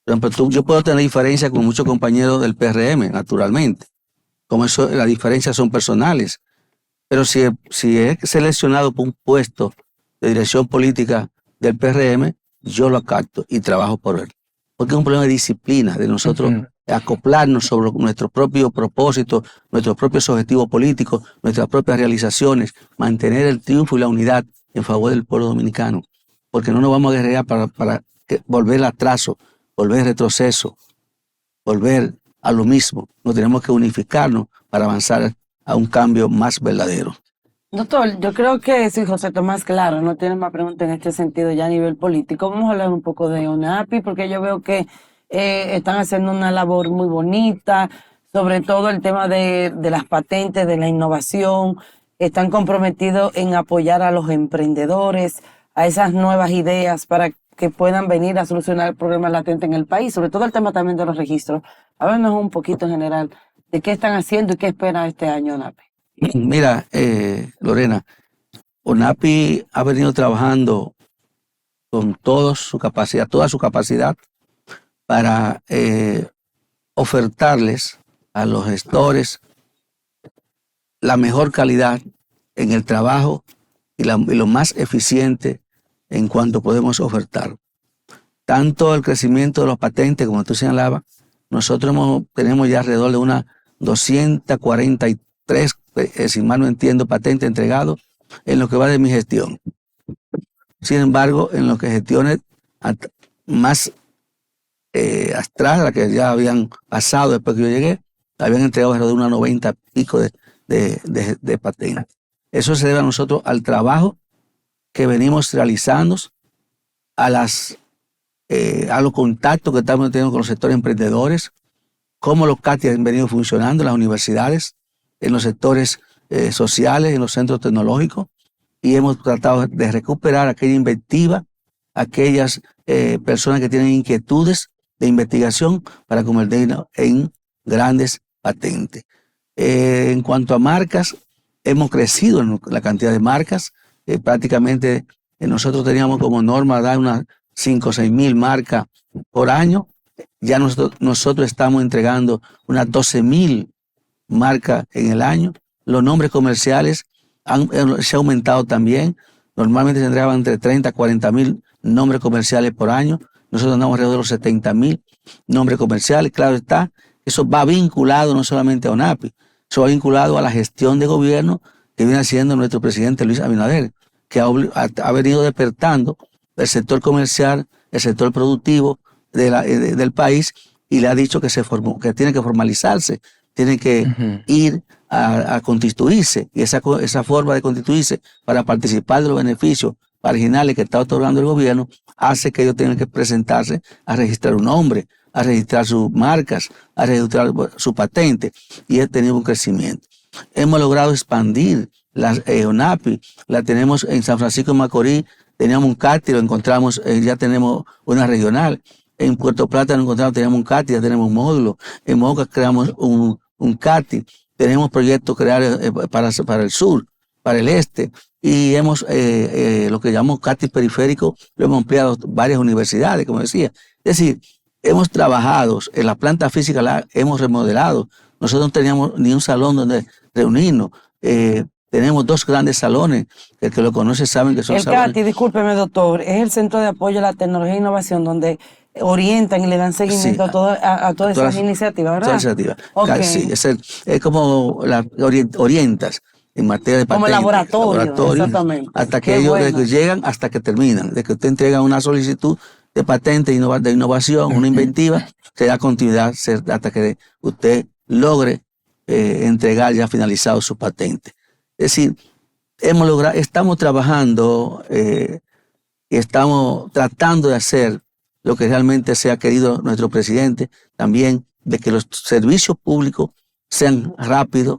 Speaker 6: Por ejemplo, yo puedo tener diferencias con muchos compañeros del PRM, naturalmente. Como eso, las diferencias son personales. Pero si es seleccionado por un puesto de dirección política del PRM, yo lo acacto y trabajo por él. Porque es un problema de disciplina, de nosotros acoplarnos sobre nuestro propio propósito, nuestros propios objetivos políticos, nuestras propias realizaciones, mantener el triunfo y la unidad en favor del pueblo dominicano. Porque no nos vamos a guerrear para volver al atraso, volver al retroceso, volver a lo mismo. No tenemos que unificarnos para avanzar a un cambio más verdadero.
Speaker 5: Doctor, yo creo que si José Tomás, claro, no tiene más preguntas en este sentido ya a nivel político. Vamos a hablar un poco de ONAPI, porque yo veo que están haciendo una labor muy bonita, sobre todo el tema de las patentes, de la innovación. Están comprometidos en apoyar a los emprendedores, a esas nuevas ideas para que puedan venir a solucionar el problema latente en el país, sobre todo el tema también de los registros. Háblanos un poquito en general de qué están haciendo y qué espera este año ONAPI.
Speaker 6: Mira, Lorena, ONAPI ha venido trabajando con toda su capacidad para ofertarles a los gestores la mejor calidad en el trabajo y lo más eficiente en cuanto podemos ofertar. Tanto el crecimiento de los patentes, como tú señalabas, nosotros tenemos ya alrededor de unas 243, si mal no entiendo, patentes entregados en lo que va de mi gestión. Sin embargo, en lo que gestiones más atrás, la que ya habían pasado después que yo llegué, habían entregado alrededor de unas 90 y pico de patentes. Eso se debe a nosotros, al trabajo que venimos realizando, a los contactos que estamos teniendo con los sectores emprendedores, cómo los CATI han venido funcionando en las universidades, en los sectores sociales, en los centros tecnológicos, y hemos tratado de recuperar aquella inventiva, aquellas personas que tienen inquietudes de investigación para convertirnos en grandes patentes. En cuanto a marcas, hemos crecido en la cantidad de marcas. Prácticamente nosotros teníamos como norma dar unas 5 o 6 mil marcas por año. Ya nosotros estamos entregando unas 12,000 marcas en el año. Los nombres comerciales se han aumentado también. Normalmente se entregaban entre 30 a 40 mil nombres comerciales por año. Nosotros andamos alrededor de los 70,000 nombres comerciales. Claro está, eso va vinculado no solamente a ONAPI, eso va vinculado a la gestión de gobierno que viene haciendo nuestro presidente Luis Abinader, que ha venido despertando el sector comercial, el sector productivo del país, y le ha dicho que tiene que formalizarse, tiene que ir a constituirse, y esa forma de constituirse para participar de los beneficios marginales que está otorgando el gobierno hace que ellos tengan que presentarse a registrar un nombre, a registrar sus marcas, a registrar su patente, y ha tenido un crecimiento. Hemos logrado expandir la ONAPI, la tenemos en San Francisco de Macorís, teníamos un CATI, lo encontramos, ya tenemos una regional. En Puerto Plata lo encontramos, teníamos un CATI, ya tenemos un módulo. En Moca creamos un CATI. Tenemos proyectos creados para el sur, para el este. Y hemos, lo que llamamos CATI periférico, lo hemos ampliado varias universidades, como decía. Es decir, hemos trabajado en la planta física, la hemos remodelado. Nosotros no teníamos ni un salón donde reunirnos. Tenemos 2 grandes salones, el que lo conoce saben que son salones.
Speaker 5: El CATI, discúlpeme doctor, es el Centro de Apoyo a la Tecnología e Innovación, donde orientan y le dan seguimiento a todas esas iniciativas, ¿verdad?
Speaker 6: Todas las iniciativas.
Speaker 5: Okay.
Speaker 6: Sí, es como orientas en materia de patentes.
Speaker 5: Como laboratorio, exactamente.
Speaker 6: Hasta que ellos desde que llegan hasta que terminan. De que usted entrega una solicitud de patente de innovación, una inventiva, se da continuidad hasta que usted logre entregar ya finalizado su patente. Es decir, estamos trabajando y estamos tratando de hacer lo que realmente se ha querido nuestro presidente, también de que los servicios públicos sean rápidos.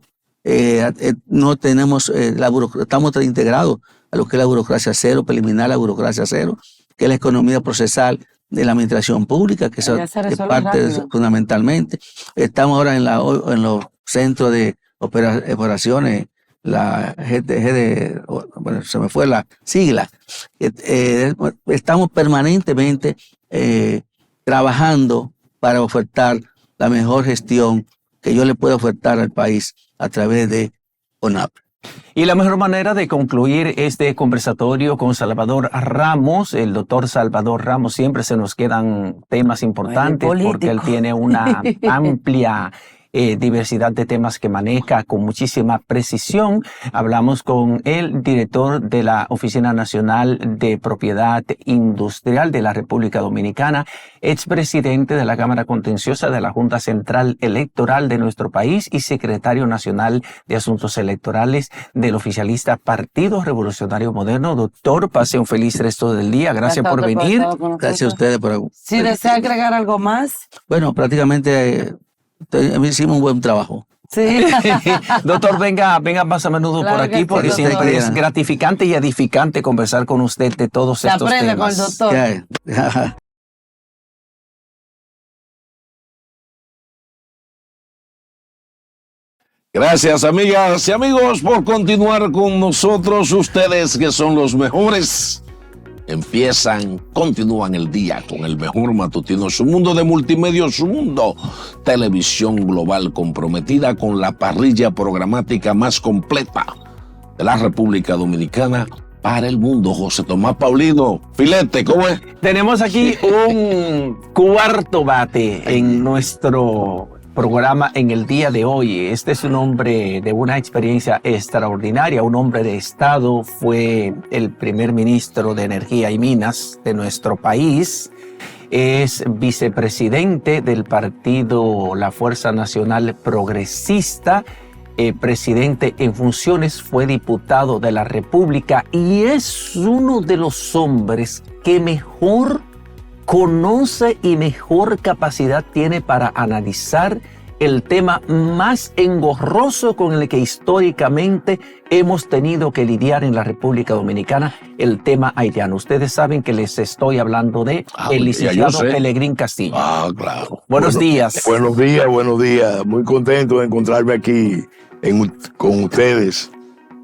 Speaker 6: No tenemos estamos integrados a lo que es la burocracia cero, preliminar la burocracia cero, que es la economía procesal de la administración pública, que es parte fundamentalmente. Estamos ahora en los centros de operaciones, la GD, bueno, se me fue la sigla. Estamos permanentemente trabajando para ofertar la mejor gestión que yo le pueda ofertar al país a través de ONAP.
Speaker 4: Y la mejor manera de concluir este conversatorio con Salvador Ramos, el doctor Salvador Ramos, siempre se nos quedan temas importantes porque él tiene una amplia diversidad de temas que maneja con muchísima precisión. Hablamos con el director de la Oficina Nacional de Propiedad Industrial de la República Dominicana, expresidente de la Cámara Contenciosa de la Junta Central Electoral de nuestro país y secretario nacional de Asuntos Electorales del oficialista Partido Revolucionario Moderno. Doctor, pase un feliz resto del día. Gracias por venir.
Speaker 6: Gracias a ustedes por...
Speaker 5: Si desea agregar algo más.
Speaker 6: Bueno, prácticamente hicimos un buen trabajo.
Speaker 5: Sí.
Speaker 4: Doctor, venga más a menudo por aquí, porque siempre es gratificante y edificante conversar con usted de todos estos temas. Se aprende con el
Speaker 5: doctor.
Speaker 1: Gracias, amigas y amigos, por continuar con nosotros. Ustedes que son los mejores, continúan el día con el mejor matutino. Su mundo de multimedia, su mundo televisión global, comprometida con la parrilla programática más completa de la República Dominicana para el mundo. José Tomás Paulino, filete, ¿cómo es?
Speaker 4: Tenemos aquí un cuarto bate en nuestro programa en el día de hoy. Este es un hombre de una experiencia extraordinaria, un hombre de Estado, fue el primer ministro de Energía y Minas de nuestro país, es vicepresidente del partido La Fuerza Nacional Progresista, presidente en funciones, fue diputado de la República y es uno de los hombres que mejor conoce y mejor capacidad tiene para analizar el tema más engorroso con el que históricamente hemos tenido que lidiar en la República Dominicana, el tema haitiano. Ustedes saben que les estoy hablando de el licenciado Pelegrín Castillo.
Speaker 1: Claro.
Speaker 4: Buenos días.
Speaker 7: Buenos días. Muy contento de encontrarme aquí con ustedes.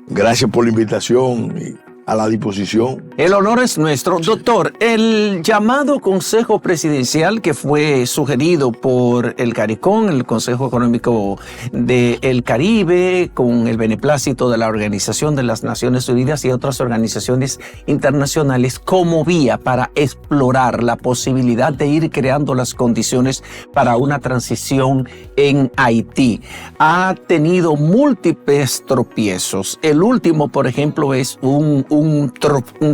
Speaker 7: Gracias por la invitación y a la disposición.
Speaker 4: El honor es nuestro. Doctor, el llamado Consejo Presidencial que fue sugerido por el CARICOM, el Consejo Económico del Caribe, con el beneplácito de la Organización de las Naciones Unidas y otras organizaciones internacionales, como vía para explorar la posibilidad de ir creando las condiciones para una transición en Haití, ha tenido múltiples tropiezos. El último, por ejemplo, es un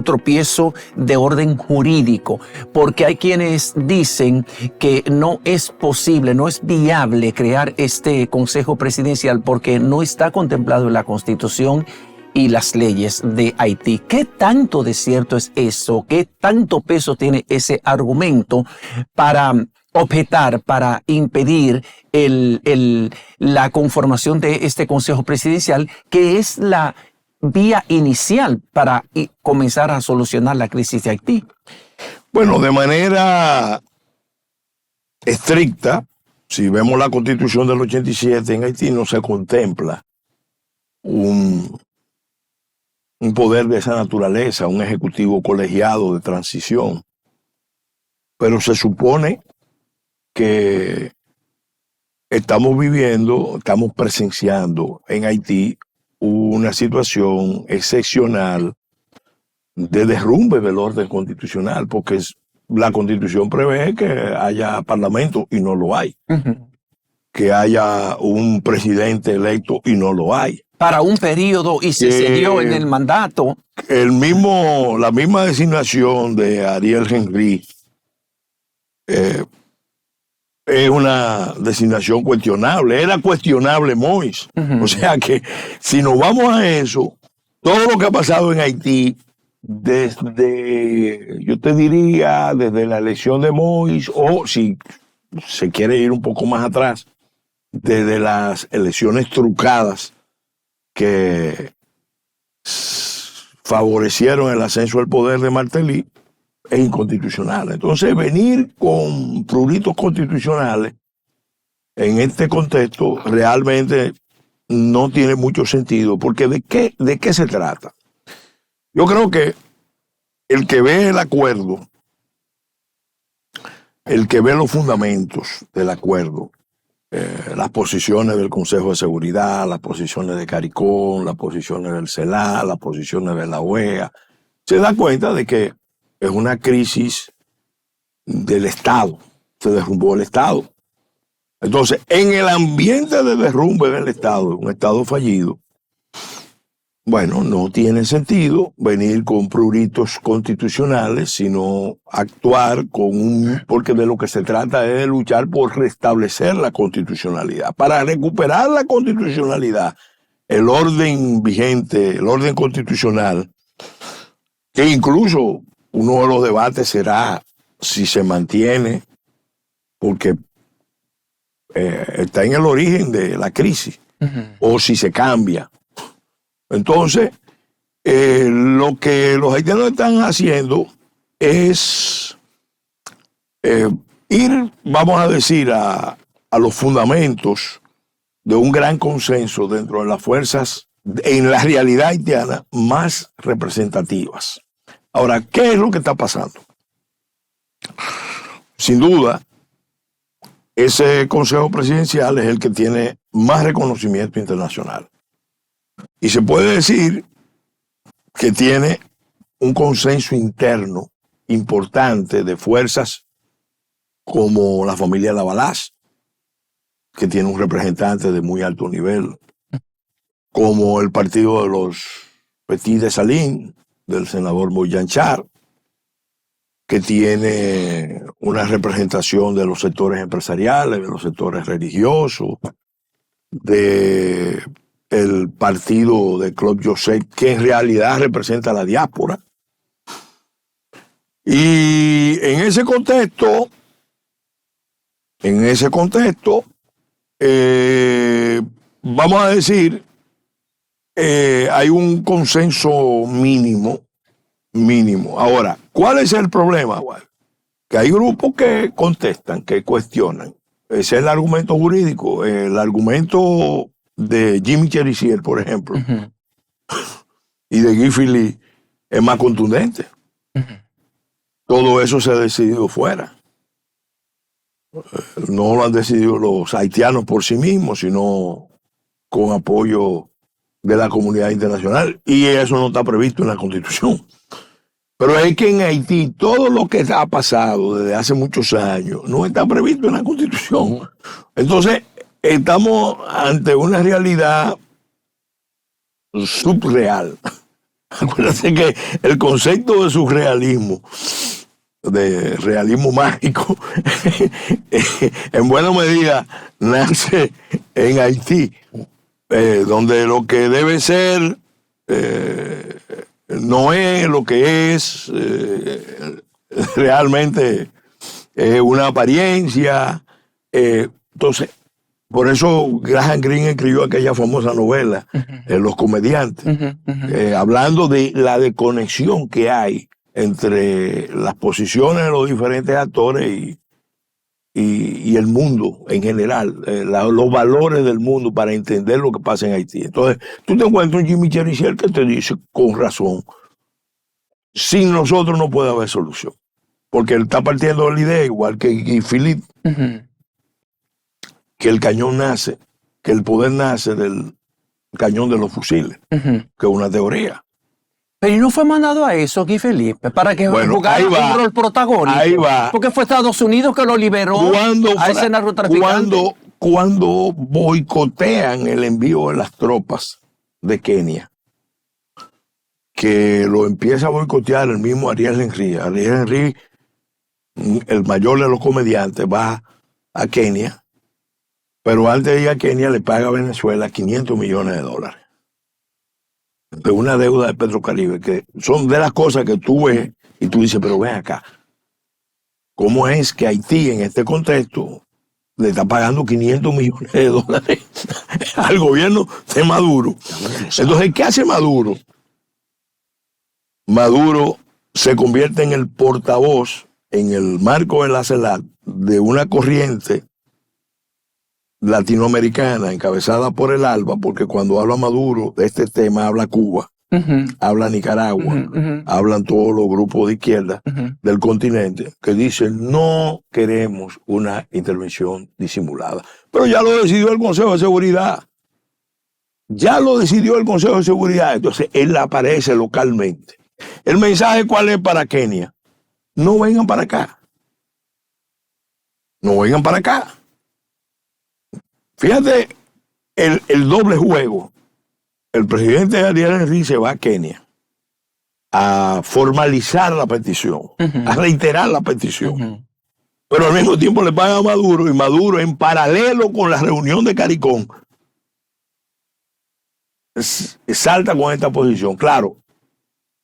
Speaker 4: tropiezo de orden jurídico, porque hay quienes dicen que no es posible, no es viable crear este Consejo Presidencial porque no está contemplado en la Constitución y las leyes de Haití. ¿Qué tanto de cierto es eso? ¿Qué tanto peso tiene ese argumento para objetar, para impedir la conformación de este Consejo Presidencial, que es la vía inicial para comenzar a solucionar la crisis de Haití?
Speaker 7: Bueno, de manera estricta, si vemos la Constitución del 87, en Haití no se contempla un poder de esa naturaleza, un ejecutivo colegiado de transición. Pero se supone que estamos presenciando en Haití una situación excepcional de derrumbe del orden constitucional, porque la Constitución prevé que haya parlamento y no lo hay, que haya un presidente electo y no lo hay.
Speaker 4: Para un periodo y se cedió en el mandato.
Speaker 7: La misma designación de Ariel Henry es una designación cuestionable. Era cuestionable Moïse. O sea que si nos vamos a eso, todo lo que ha pasado en Haití, yo te diría, desde la elección de Moïse, o si se quiere ir un poco más atrás, desde las elecciones trucadas que favorecieron el ascenso al poder de Martelly, es inconstitucional. Entonces, venir con pruritos constitucionales en este contexto realmente no tiene mucho sentido, porque ¿de qué se trata? Yo creo que el que ve el acuerdo, el que ve los fundamentos del acuerdo, las posiciones del Consejo de Seguridad, las posiciones de CARICOM, las posiciones del CELAC, las posiciones de la OEA, se da cuenta de que es una crisis del Estado. Se derrumbó el Estado. Entonces, en el ambiente de derrumbe del Estado, un Estado fallido, bueno, no tiene sentido venir con pruritos constitucionales, sino actuar porque de lo que se trata es de luchar por restablecer la constitucionalidad. Para recuperar la constitucionalidad, el orden vigente, el orden constitucional, que incluso uno de los debates será si se mantiene, porque está en el origen de la crisis, o si se cambia. Entonces, lo que los haitianos están haciendo es ir, vamos a decir, a los fundamentos de un gran consenso dentro de las fuerzas, en la realidad haitiana, más representativas. Ahora, ¿qué es lo que está pasando? Sin duda, ese Consejo Presidencial es el que tiene más reconocimiento internacional. Y se puede decir que tiene un consenso interno importante de fuerzas como la familia Lavalas, que tiene un representante de muy alto nivel, como el partido de los Petit de Salín, del senador Moyan Char, que tiene una representación de los sectores empresariales, de los sectores religiosos, de el partido de Club Joseph, que en realidad representa a la diáspora. Y en ese contexto, vamos a decir, hay un consenso mínimo. Ahora, ¿cuál es el problema? Que hay grupos que contestan, que cuestionan. Ese es el argumento jurídico. El argumento de Jimmy Cherizier, por ejemplo, y de Guy Philippe es más contundente. Todo eso se ha decidido fuera. No lo han decidido los haitianos por sí mismos, sino con apoyo de la comunidad internacional. Y eso no está previsto en la Constitución. Pero es que en Haití todo lo que ha pasado desde hace muchos años no está previsto en la Constitución. Entonces, estamos ante una realidad subreal. Acuérdense que el concepto de surrealismo, de realismo mágico, en buena medida nace en Haití, donde lo que debe ser no es lo que es, realmente una apariencia. Entonces, Por eso Graham Greene escribió aquella famosa novela, Los comediantes, hablando de la desconexión que hay entre las posiciones de los diferentes actores y el mundo en general, los valores del mundo para entender lo que pasa en Haití. Entonces, tú te encuentras un Jimmy Cherizier que te dice con razón, sin nosotros no puede haber solución, porque él está partiendo de la idea, igual que Guy Philippe, que el cañón nace, que el poder nace del cañón de los fusiles, que es una teoría.
Speaker 4: Pero ¿y no fue mandado a eso, Guy Philippe, para que jugara un rol protagónico?
Speaker 7: Ahí va.
Speaker 4: Porque fue Estados Unidos que lo liberó a ese narcotraficante.
Speaker 7: Cuando boicotean el envío de las tropas de Kenia, que lo empieza a boicotear el mismo Ariel Henry. Ariel Henry, el mayor de los comediantes, va a Kenia, pero antes de ir a Kenia le paga a Venezuela $500 millones de una deuda de Petrocaribe, que son de las cosas que tú ves y tú dices, pero ven acá, ¿cómo es que Haití en este contexto le está pagando $500 millones al gobierno de Maduro? Entonces, ¿qué hace Maduro? Maduro se convierte en el portavoz, en el marco de la CELAC, de una corriente latinoamericana encabezada por el ALBA, porque cuando habla Maduro de este tema habla Cuba, habla Nicaragua, hablan todos los grupos de izquierda del continente, que dicen no queremos una intervención disimulada. Pero ya lo decidió el Consejo de Seguridad. Ya lo decidió el Consejo de Seguridad. Entonces él aparece localmente. ¿El mensaje cuál es para Kenia? No vengan para acá. No vengan para acá. Fíjate el doble juego. El presidente Ariel Henry se va a Kenia a formalizar la petición, a reiterar la petición. Pero al mismo tiempo le paga a Maduro, y Maduro, en paralelo con la reunión de CARICOM, salta con esta posición. Claro,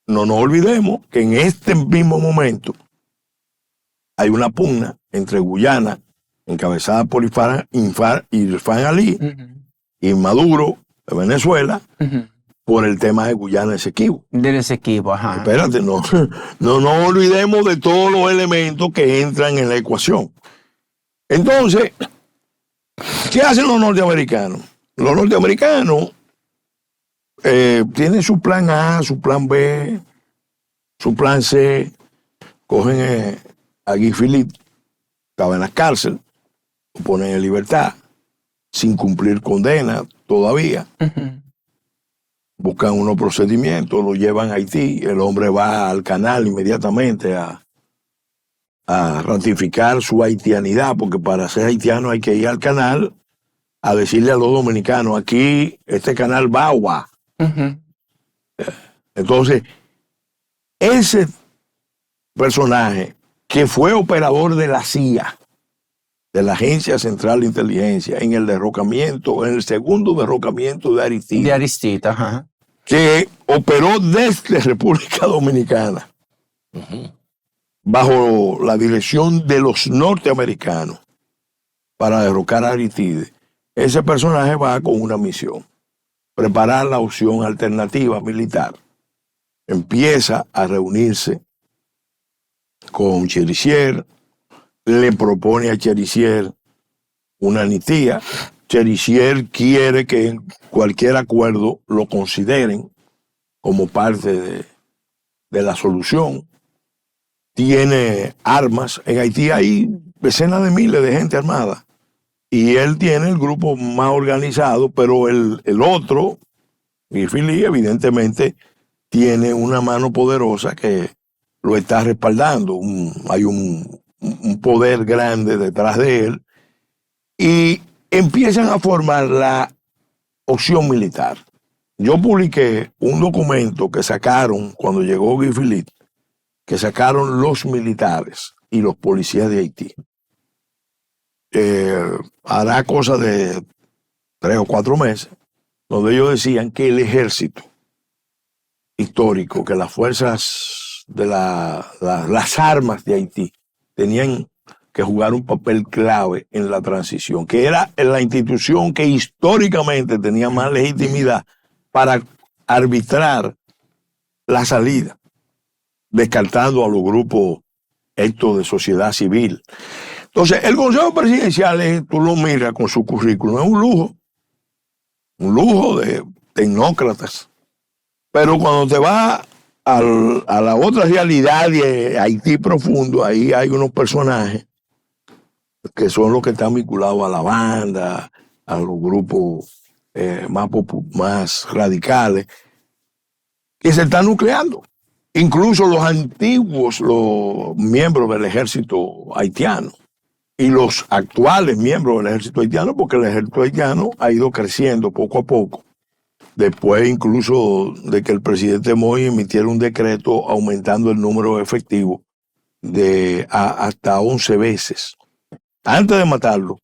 Speaker 7: no nos olvidemos que en este mismo momento hay una pugna entre Guyana, encabezada por Irfan Ali, y Maduro de Venezuela, por el tema de Guyana Esequibo.
Speaker 4: Del Esequibo, ajá.
Speaker 7: Espérate, no nos olvidemos de todos los elementos que entran en la ecuación. Entonces, ¿qué hacen los norteamericanos? Los norteamericanos tienen su plan A, su plan B, su plan C. Cogen a Guy Philippe, estaba en la cárcel, lo ponen en libertad, sin cumplir condena todavía. Buscan unos procedimientos, lo llevan a Haití, el hombre va al canal inmediatamente a ratificar su haitianidad, porque para ser haitiano hay que ir al canal a decirle a los dominicanos, aquí este canal va o va. Entonces, ese personaje que fue operador de la CIA, de la Agencia Central de Inteligencia, en el derrocamiento, en el segundo derrocamiento de Aristide.
Speaker 4: De Aristide, ajá.
Speaker 7: Que operó desde República Dominicana, bajo la dirección de los norteamericanos, para derrocar a Aristide. Ese personaje va con una misión: preparar la opción alternativa militar. Empieza a reunirse con Cherizier, le propone a Cherizier una amnistía. Cherizier quiere que en cualquier acuerdo lo consideren como parte de la solución. Tiene armas. En Haití hay decenas de miles de gente armada. Y él tiene el grupo más organizado, pero el otro, Guy Philippe, evidentemente tiene una mano poderosa que lo está respaldando. Hay un poder grande detrás de él. Y empiezan a formar la opción militar. Yo publiqué un documento que sacaron cuando llegó Guy Philippe, que sacaron los militares y los policías de Haití. Hará cosa de 3 o 4 meses, donde ellos decían que el ejército histórico, que las fuerzas de las armas de Haití tenían que jugaron un papel clave en la transición, que era la institución que históricamente tenía más legitimidad para arbitrar la salida, descartando a los grupos estos de sociedad civil. Entonces, el Consejo Presidencial, tú lo miras con su currículum, es un lujo de tecnócratas. Pero cuando te vas a la otra realidad de Haití profundo, ahí hay unos personajes que son los que están vinculados a la banda, a los grupos más radicales, que se están nucleando. Incluso los antiguos, los miembros del ejército haitiano y los actuales miembros del ejército haitiano, porque el ejército haitiano ha ido creciendo poco a poco. Después incluso de que el presidente Moi emitiera un decreto aumentando el número efectivo hasta 11 veces. Antes de matarlo,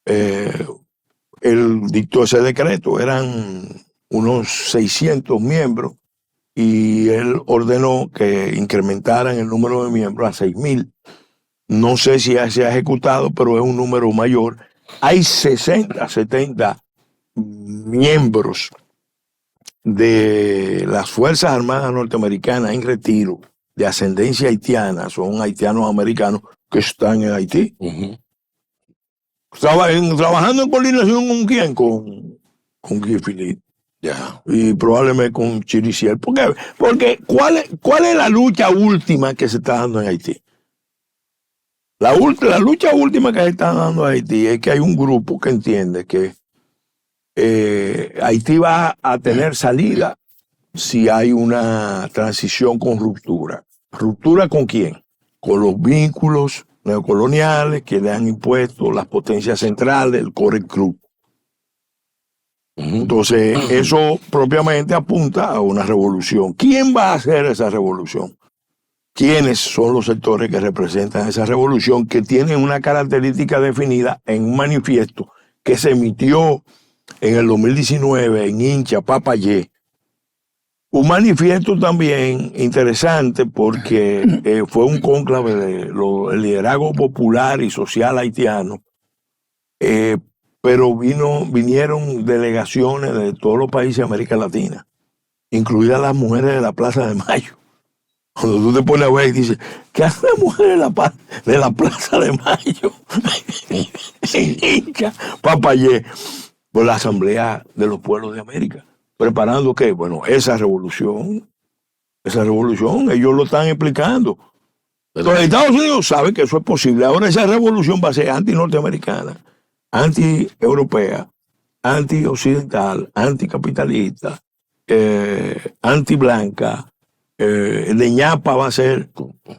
Speaker 7: él dictó ese decreto, eran unos 600 miembros, y él ordenó que incrementaran el número de miembros a 6,000. No sé si ya se ha ejecutado, pero es un número mayor. Hay 60, 70 miembros de las Fuerzas Armadas norteamericanas en retiro de ascendencia haitiana, son haitianos americanos que están en Haití. Trabajando en coordinación con quién, con Guy Philippe.
Speaker 1: Ya.
Speaker 7: Y probablemente con Chiriciel. Porque ¿cuál es la lucha última que se está dando en Haití? La lucha última que se está dando en Haití es que hay un grupo que entiende que Haití va a tener salida si hay una transición con ruptura. ¿Ruptura con quién? Con los vínculos neocoloniales que le han impuesto las potencias centrales, el Core Club. Entonces, eso propiamente apunta a una revolución. ¿Quién va a hacer esa revolución? ¿Quiénes son los sectores que representan esa revolución, que tienen una característica definida en un manifiesto que se emitió en el 2019 en Hincha, Papayé? Un manifiesto también interesante porque fue un cónclave del liderazgo popular y social haitiano, pero vinieron delegaciones de todos los países de América Latina, incluidas las mujeres de la Plaza de Mayo. Cuando tú te pones a ver y dices, ¿qué hacen las mujeres de la Plaza de Mayo? En Hincha, Papayé, por la Asamblea de los Pueblos de América. ¿Preparando qué? Bueno, esa revolución, ellos lo están explicando. Pero Estados Unidos sabe que eso es posible. Ahora esa revolución va a ser anti-norteamericana, anti-europea, anti-occidental, anticapitalista, anti-blanca. De ñapa va a ser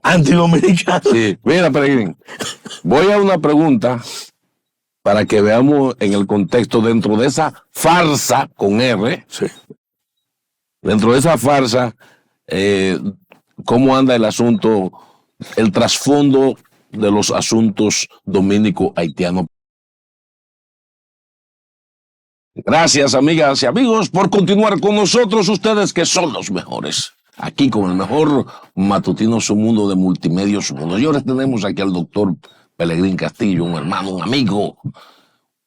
Speaker 7: anti-dominicana.
Speaker 1: Sí, mira, Peregrín, voy a una pregunta para que veamos en el contexto dentro de esa farsa con R.
Speaker 7: Sí.
Speaker 1: Dentro de esa farsa, ¿cómo anda el asunto, el trasfondo de los asuntos dominico-haitianos? Gracias, amigas y amigos, por continuar con nosotros, ustedes que son los mejores. Aquí con el mejor matutino Submundo de Multimedios Submundo. Y ahora tenemos aquí al doctor Pelegrín Castillo, un hermano, un amigo,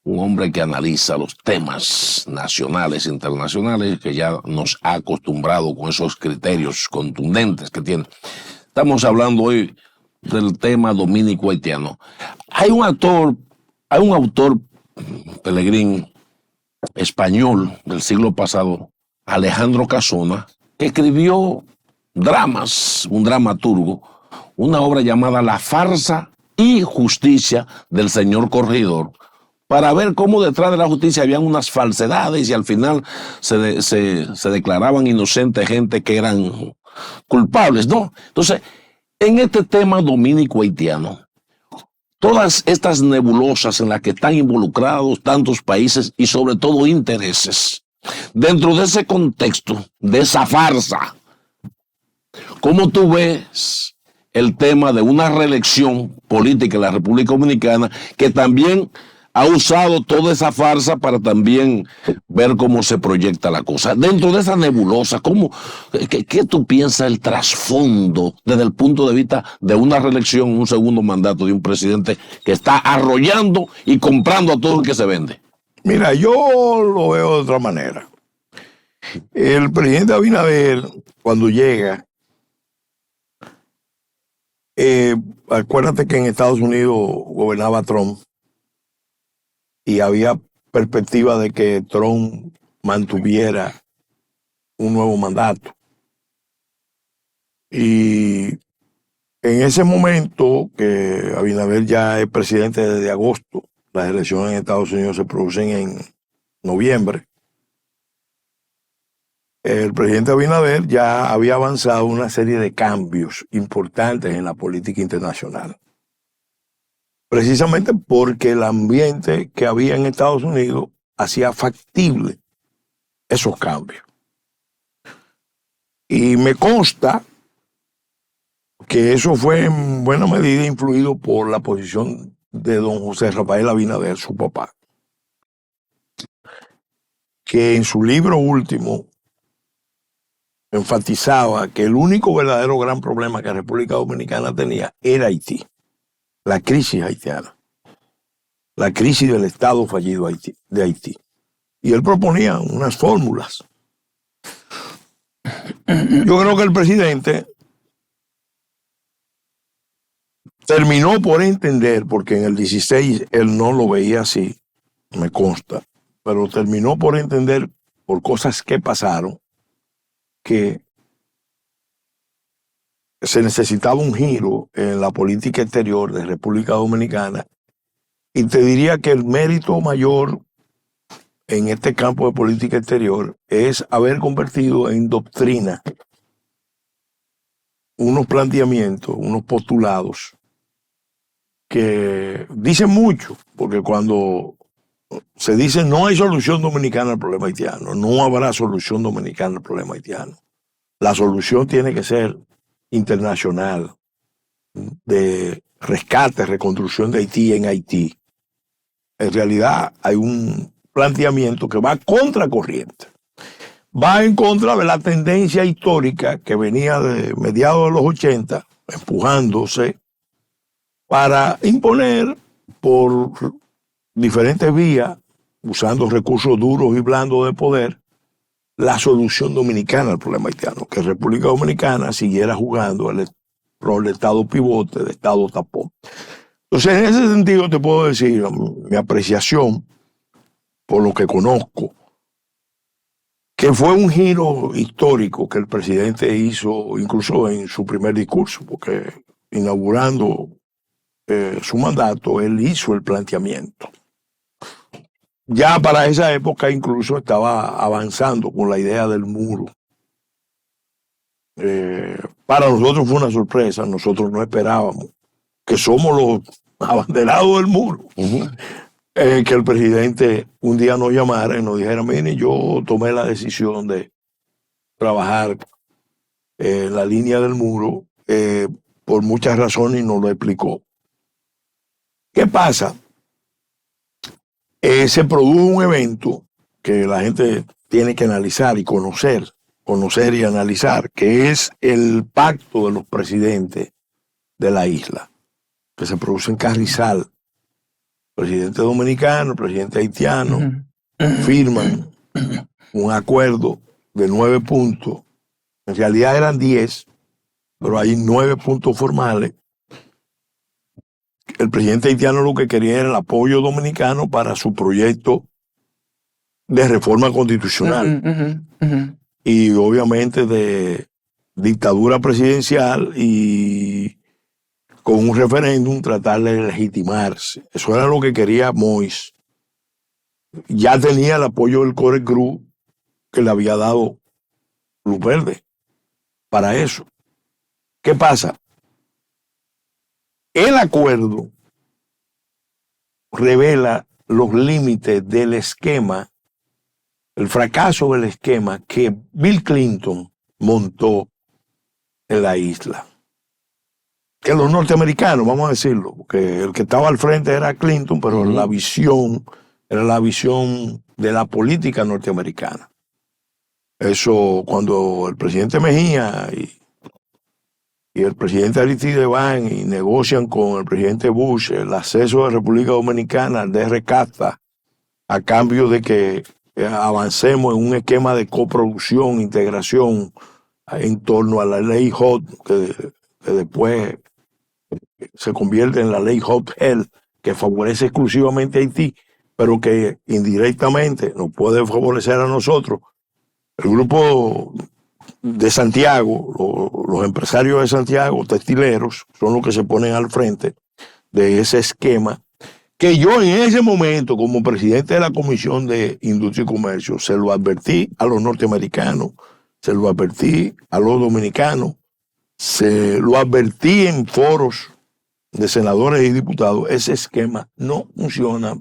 Speaker 1: un hombre que analiza los temas nacionales e internacionales, que ya nos ha acostumbrado con esos criterios contundentes que tiene. Estamos hablando hoy del tema dominico-haitiano. Hay un autor, Pelegrín, español del siglo pasado, Alejandro Casona, que escribió dramas, un dramaturgo, una obra llamada La farsa y justicia del señor Corregidor, para ver cómo detrás de la justicia habían unas falsedades y al final se declaraban inocentes gente que eran culpables, ¿no? Entonces, en este tema dominico-haitiano, todas estas nebulosas en las que están involucrados tantos países y sobre todo intereses, dentro de ese contexto, de esa farsa, ¿cómo tú ves el tema de una reelección política en la República Dominicana que también ha usado toda esa farsa para también ver cómo se proyecta la cosa. Dentro de esa nebulosa, ¿qué tú piensas el trasfondo desde el punto de vista de una reelección, un segundo mandato de un presidente que está arrollando y comprando a todo el que se vende?
Speaker 7: Mira, yo lo veo de otra manera. El presidente Abinader, cuando llega, acuérdate que en Estados Unidos gobernaba Trump y había perspectiva de que Trump mantuviera un nuevo mandato. Y en ese momento, que Abinader ya es presidente desde agosto, las elecciones en Estados Unidos se producen en noviembre, el presidente Abinader ya había avanzado una serie de cambios importantes en la política internacional. Precisamente porque el ambiente que había en Estados Unidos hacía factible esos cambios. Y me consta que eso fue en buena medida influido por la posición de don José Rafael Abinader, su papá, que en su libro último enfatizaba que el único verdadero gran problema que la República Dominicana tenía era Haití, la crisis haitiana, la crisis del Estado fallido de Haití. Y él proponía unas fórmulas. Yo creo que el presidente terminó por entender, porque en el 16 él no lo veía así, me consta, pero terminó por entender por cosas que pasaron que se necesitaba un giro en la política exterior de República Dominicana, y te diría que el mérito mayor en este campo de política exterior es haber convertido en doctrina unos planteamientos, unos postulados que dicen mucho, porque cuando se dice no hay solución dominicana al problema haitiano, no habrá solución dominicana al problema haitiano. La solución tiene que ser internacional, de rescate, reconstrucción de Haití en Haití. En realidad hay un planteamiento que va contracorriente. Va en contra de la tendencia histórica que venía de mediados de los 80, empujándose para imponer por diferentes vías, usando recursos duros y blandos de poder, la solución dominicana al problema haitiano, que República Dominicana siguiera jugando el rol de Estado pivote, de Estado tapón. Entonces, en ese sentido te puedo decir mi apreciación por lo que conozco, que fue un giro histórico que el presidente hizo incluso en su primer discurso, porque inaugurando su mandato, él hizo el planteamiento. Ya para esa época incluso estaba avanzando con la idea del muro. Para nosotros fue una sorpresa, nosotros no esperábamos, que somos los abanderados del muro, que el presidente un día nos llamara y nos dijera, mire, yo tomé la decisión de trabajar en la línea del muro por muchas razones, y nos lo explicó. ¿Qué pasa? Se produjo un evento que la gente tiene que analizar y conocer y analizar, que es el pacto de los presidentes de la isla, que se produce en Carrizal. Presidente dominicano, presidente haitiano, firman un acuerdo de 9 puntos. En realidad eran 10, pero hay 9 puntos formales. El presidente haitiano lo que quería era el apoyo dominicano para su proyecto de reforma constitucional. Y obviamente de dictadura presidencial, y con un referéndum tratar de legitimarse. Eso era lo que quería Moïse. Ya tenía el apoyo del Core Group, que le había dado luz verde para eso. ¿Qué pasa? El acuerdo revela los límites del esquema, el fracaso del esquema que Bill Clinton montó en la isla. que los norteamericanos, vamos a decirlo, porque el que estaba al frente era Clinton, pero la visión era la visión de la política norteamericana. Eso cuando el presidente Mejía y el presidente Aristide van y negocian con el presidente Bush el acceso de República Dominicana al DR-CAFTA a cambio de que avancemos en un esquema de coproducción, integración en torno a la ley HOT, que después se convierte en la ley HOT-HEL, que favorece exclusivamente a Haití, pero que indirectamente nos puede favorecer a nosotros. El grupo de Santiago, los empresarios de Santiago, textileros, son los que se ponen al frente de ese esquema, que yo en ese momento, como presidente de la Comisión de Industria y Comercio, se lo advertí a los norteamericanos, se lo advertí a los dominicanos, se lo advertí en foros de senadores y diputados. Ese esquema no funciona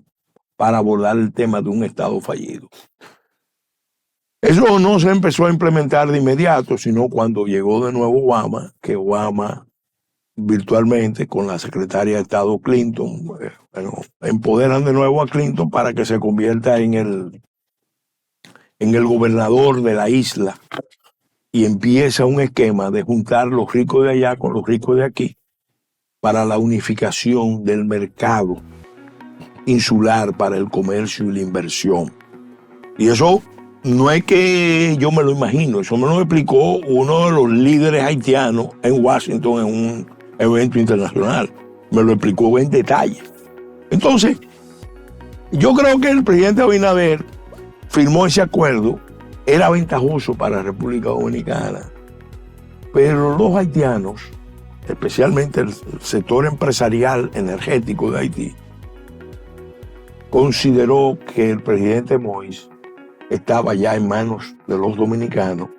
Speaker 7: para abordar el tema de un Estado fallido. Eso no se empezó a implementar de inmediato, sino cuando llegó de nuevo Obama, que Obama virtualmente con la secretaria de Estado Clinton, empoderan de nuevo a Clinton para que se convierta en el gobernador de la isla y empieza un esquema de juntar los ricos de allá con los ricos de aquí para la unificación del mercado insular para el comercio y la inversión. Y eso no es que yo me lo imagino, eso me lo explicó uno de los líderes haitianos en Washington en un evento internacional. Me lo explicó en detalle. Entonces, yo creo que el presidente Abinader firmó ese acuerdo, era ventajoso para la República Dominicana, pero los haitianos, especialmente el sector empresarial energético de Haití, consideró que el presidente Moïse estaba ya en manos de los dominicanos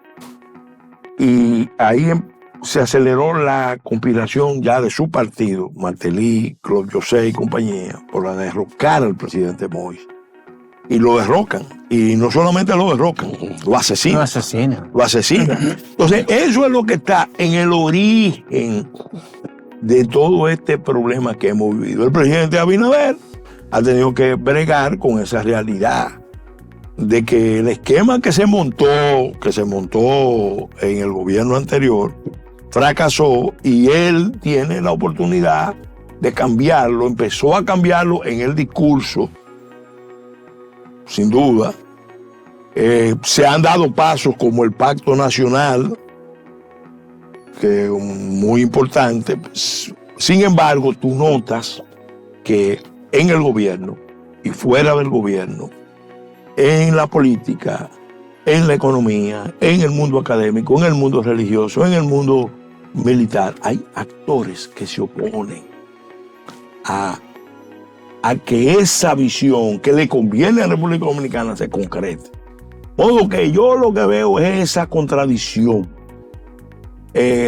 Speaker 7: y ahí se aceleró la conspiración ya de su partido, Martelly, Claude José y compañía, por la derrocar al presidente Moïse. Y lo derrocan. Y no solamente lo derrocan, lo asesinan. Lo asesinan. Entonces, eso es lo que está en el origen de todo este problema que hemos vivido. El presidente Abinader ha tenido que bregar con esa realidad de que el esquema que se montó en el gobierno anterior fracasó y él tiene la oportunidad de cambiarlo, empezó a cambiarlo en el discurso, sin duda. Se han dado pasos como el Pacto Nacional, que es muy importante. Sin embargo, tú notas que en el gobierno y fuera del gobierno, en la política, en la economía, en el mundo académico, en el mundo religioso, en el mundo militar, hay actores que se oponen a que esa visión que le conviene a la República Dominicana se concrete. Modo que yo lo que veo es esa contradicción.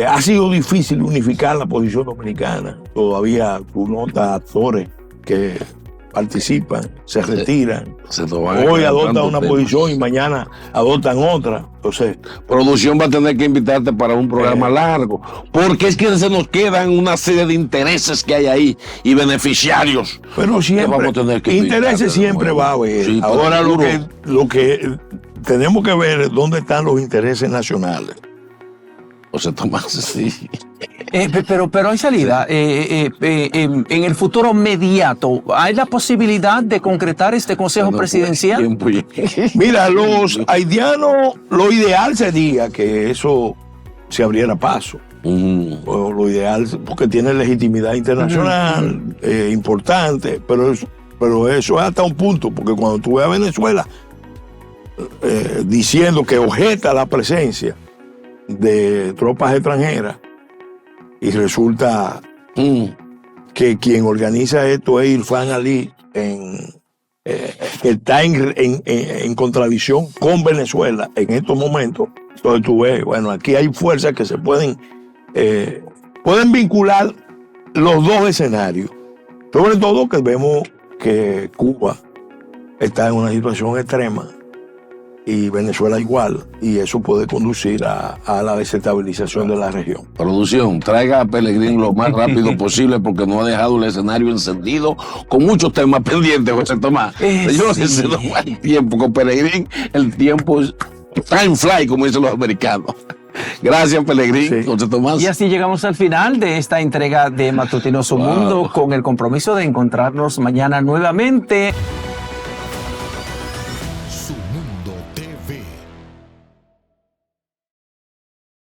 Speaker 7: Ha sido difícil unificar la posición dominicana. Todavía tú notas actores que participan, se retiran. Hoy adoptan una posición y mañana adoptan otra. Entonces,
Speaker 1: producción va a tener que invitarte para un programa largo, porque es que se nos quedan una serie de intereses que hay ahí y beneficiarios.
Speaker 7: Pero siempre, vamos a tener que intereses siempre va a haber. Sí, ahora lo que tenemos que ver es dónde están los intereses nacionales.
Speaker 1: O sea, Tomás, sí.
Speaker 4: Pero hay salida. En el futuro inmediato, ¿hay la posibilidad de concretar este consejo presidencial?
Speaker 7: Mira, los haitianos, lo ideal sería que eso se abriera paso. Lo ideal, porque tiene legitimidad internacional importante, pero eso es hasta un punto, porque cuando tú ves a Venezuela diciendo que objeta la presencia de tropas extranjeras y resulta que quien organiza esto es Irfan Ali, que está en contradicción con Venezuela en estos momentos. Entonces tú ves, bueno, aquí hay fuerzas que se pueden vincular los dos escenarios, sobre todo que vemos que Cuba está en una situación extrema y Venezuela igual, y eso puede conducir a la desestabilización de la región.
Speaker 1: Producción, traiga a Pelegrín lo más rápido posible porque no ha dejado el escenario encendido con muchos temas pendientes, José Tomás. Señores, se nos va el tiempo con Pelegrín, el tiempo es time fly, como dicen los americanos. Gracias, Pelegrín, José Tomás.
Speaker 4: Y así llegamos al final de esta entrega de Matutino Su Mundo, con el compromiso de encontrarnos mañana nuevamente.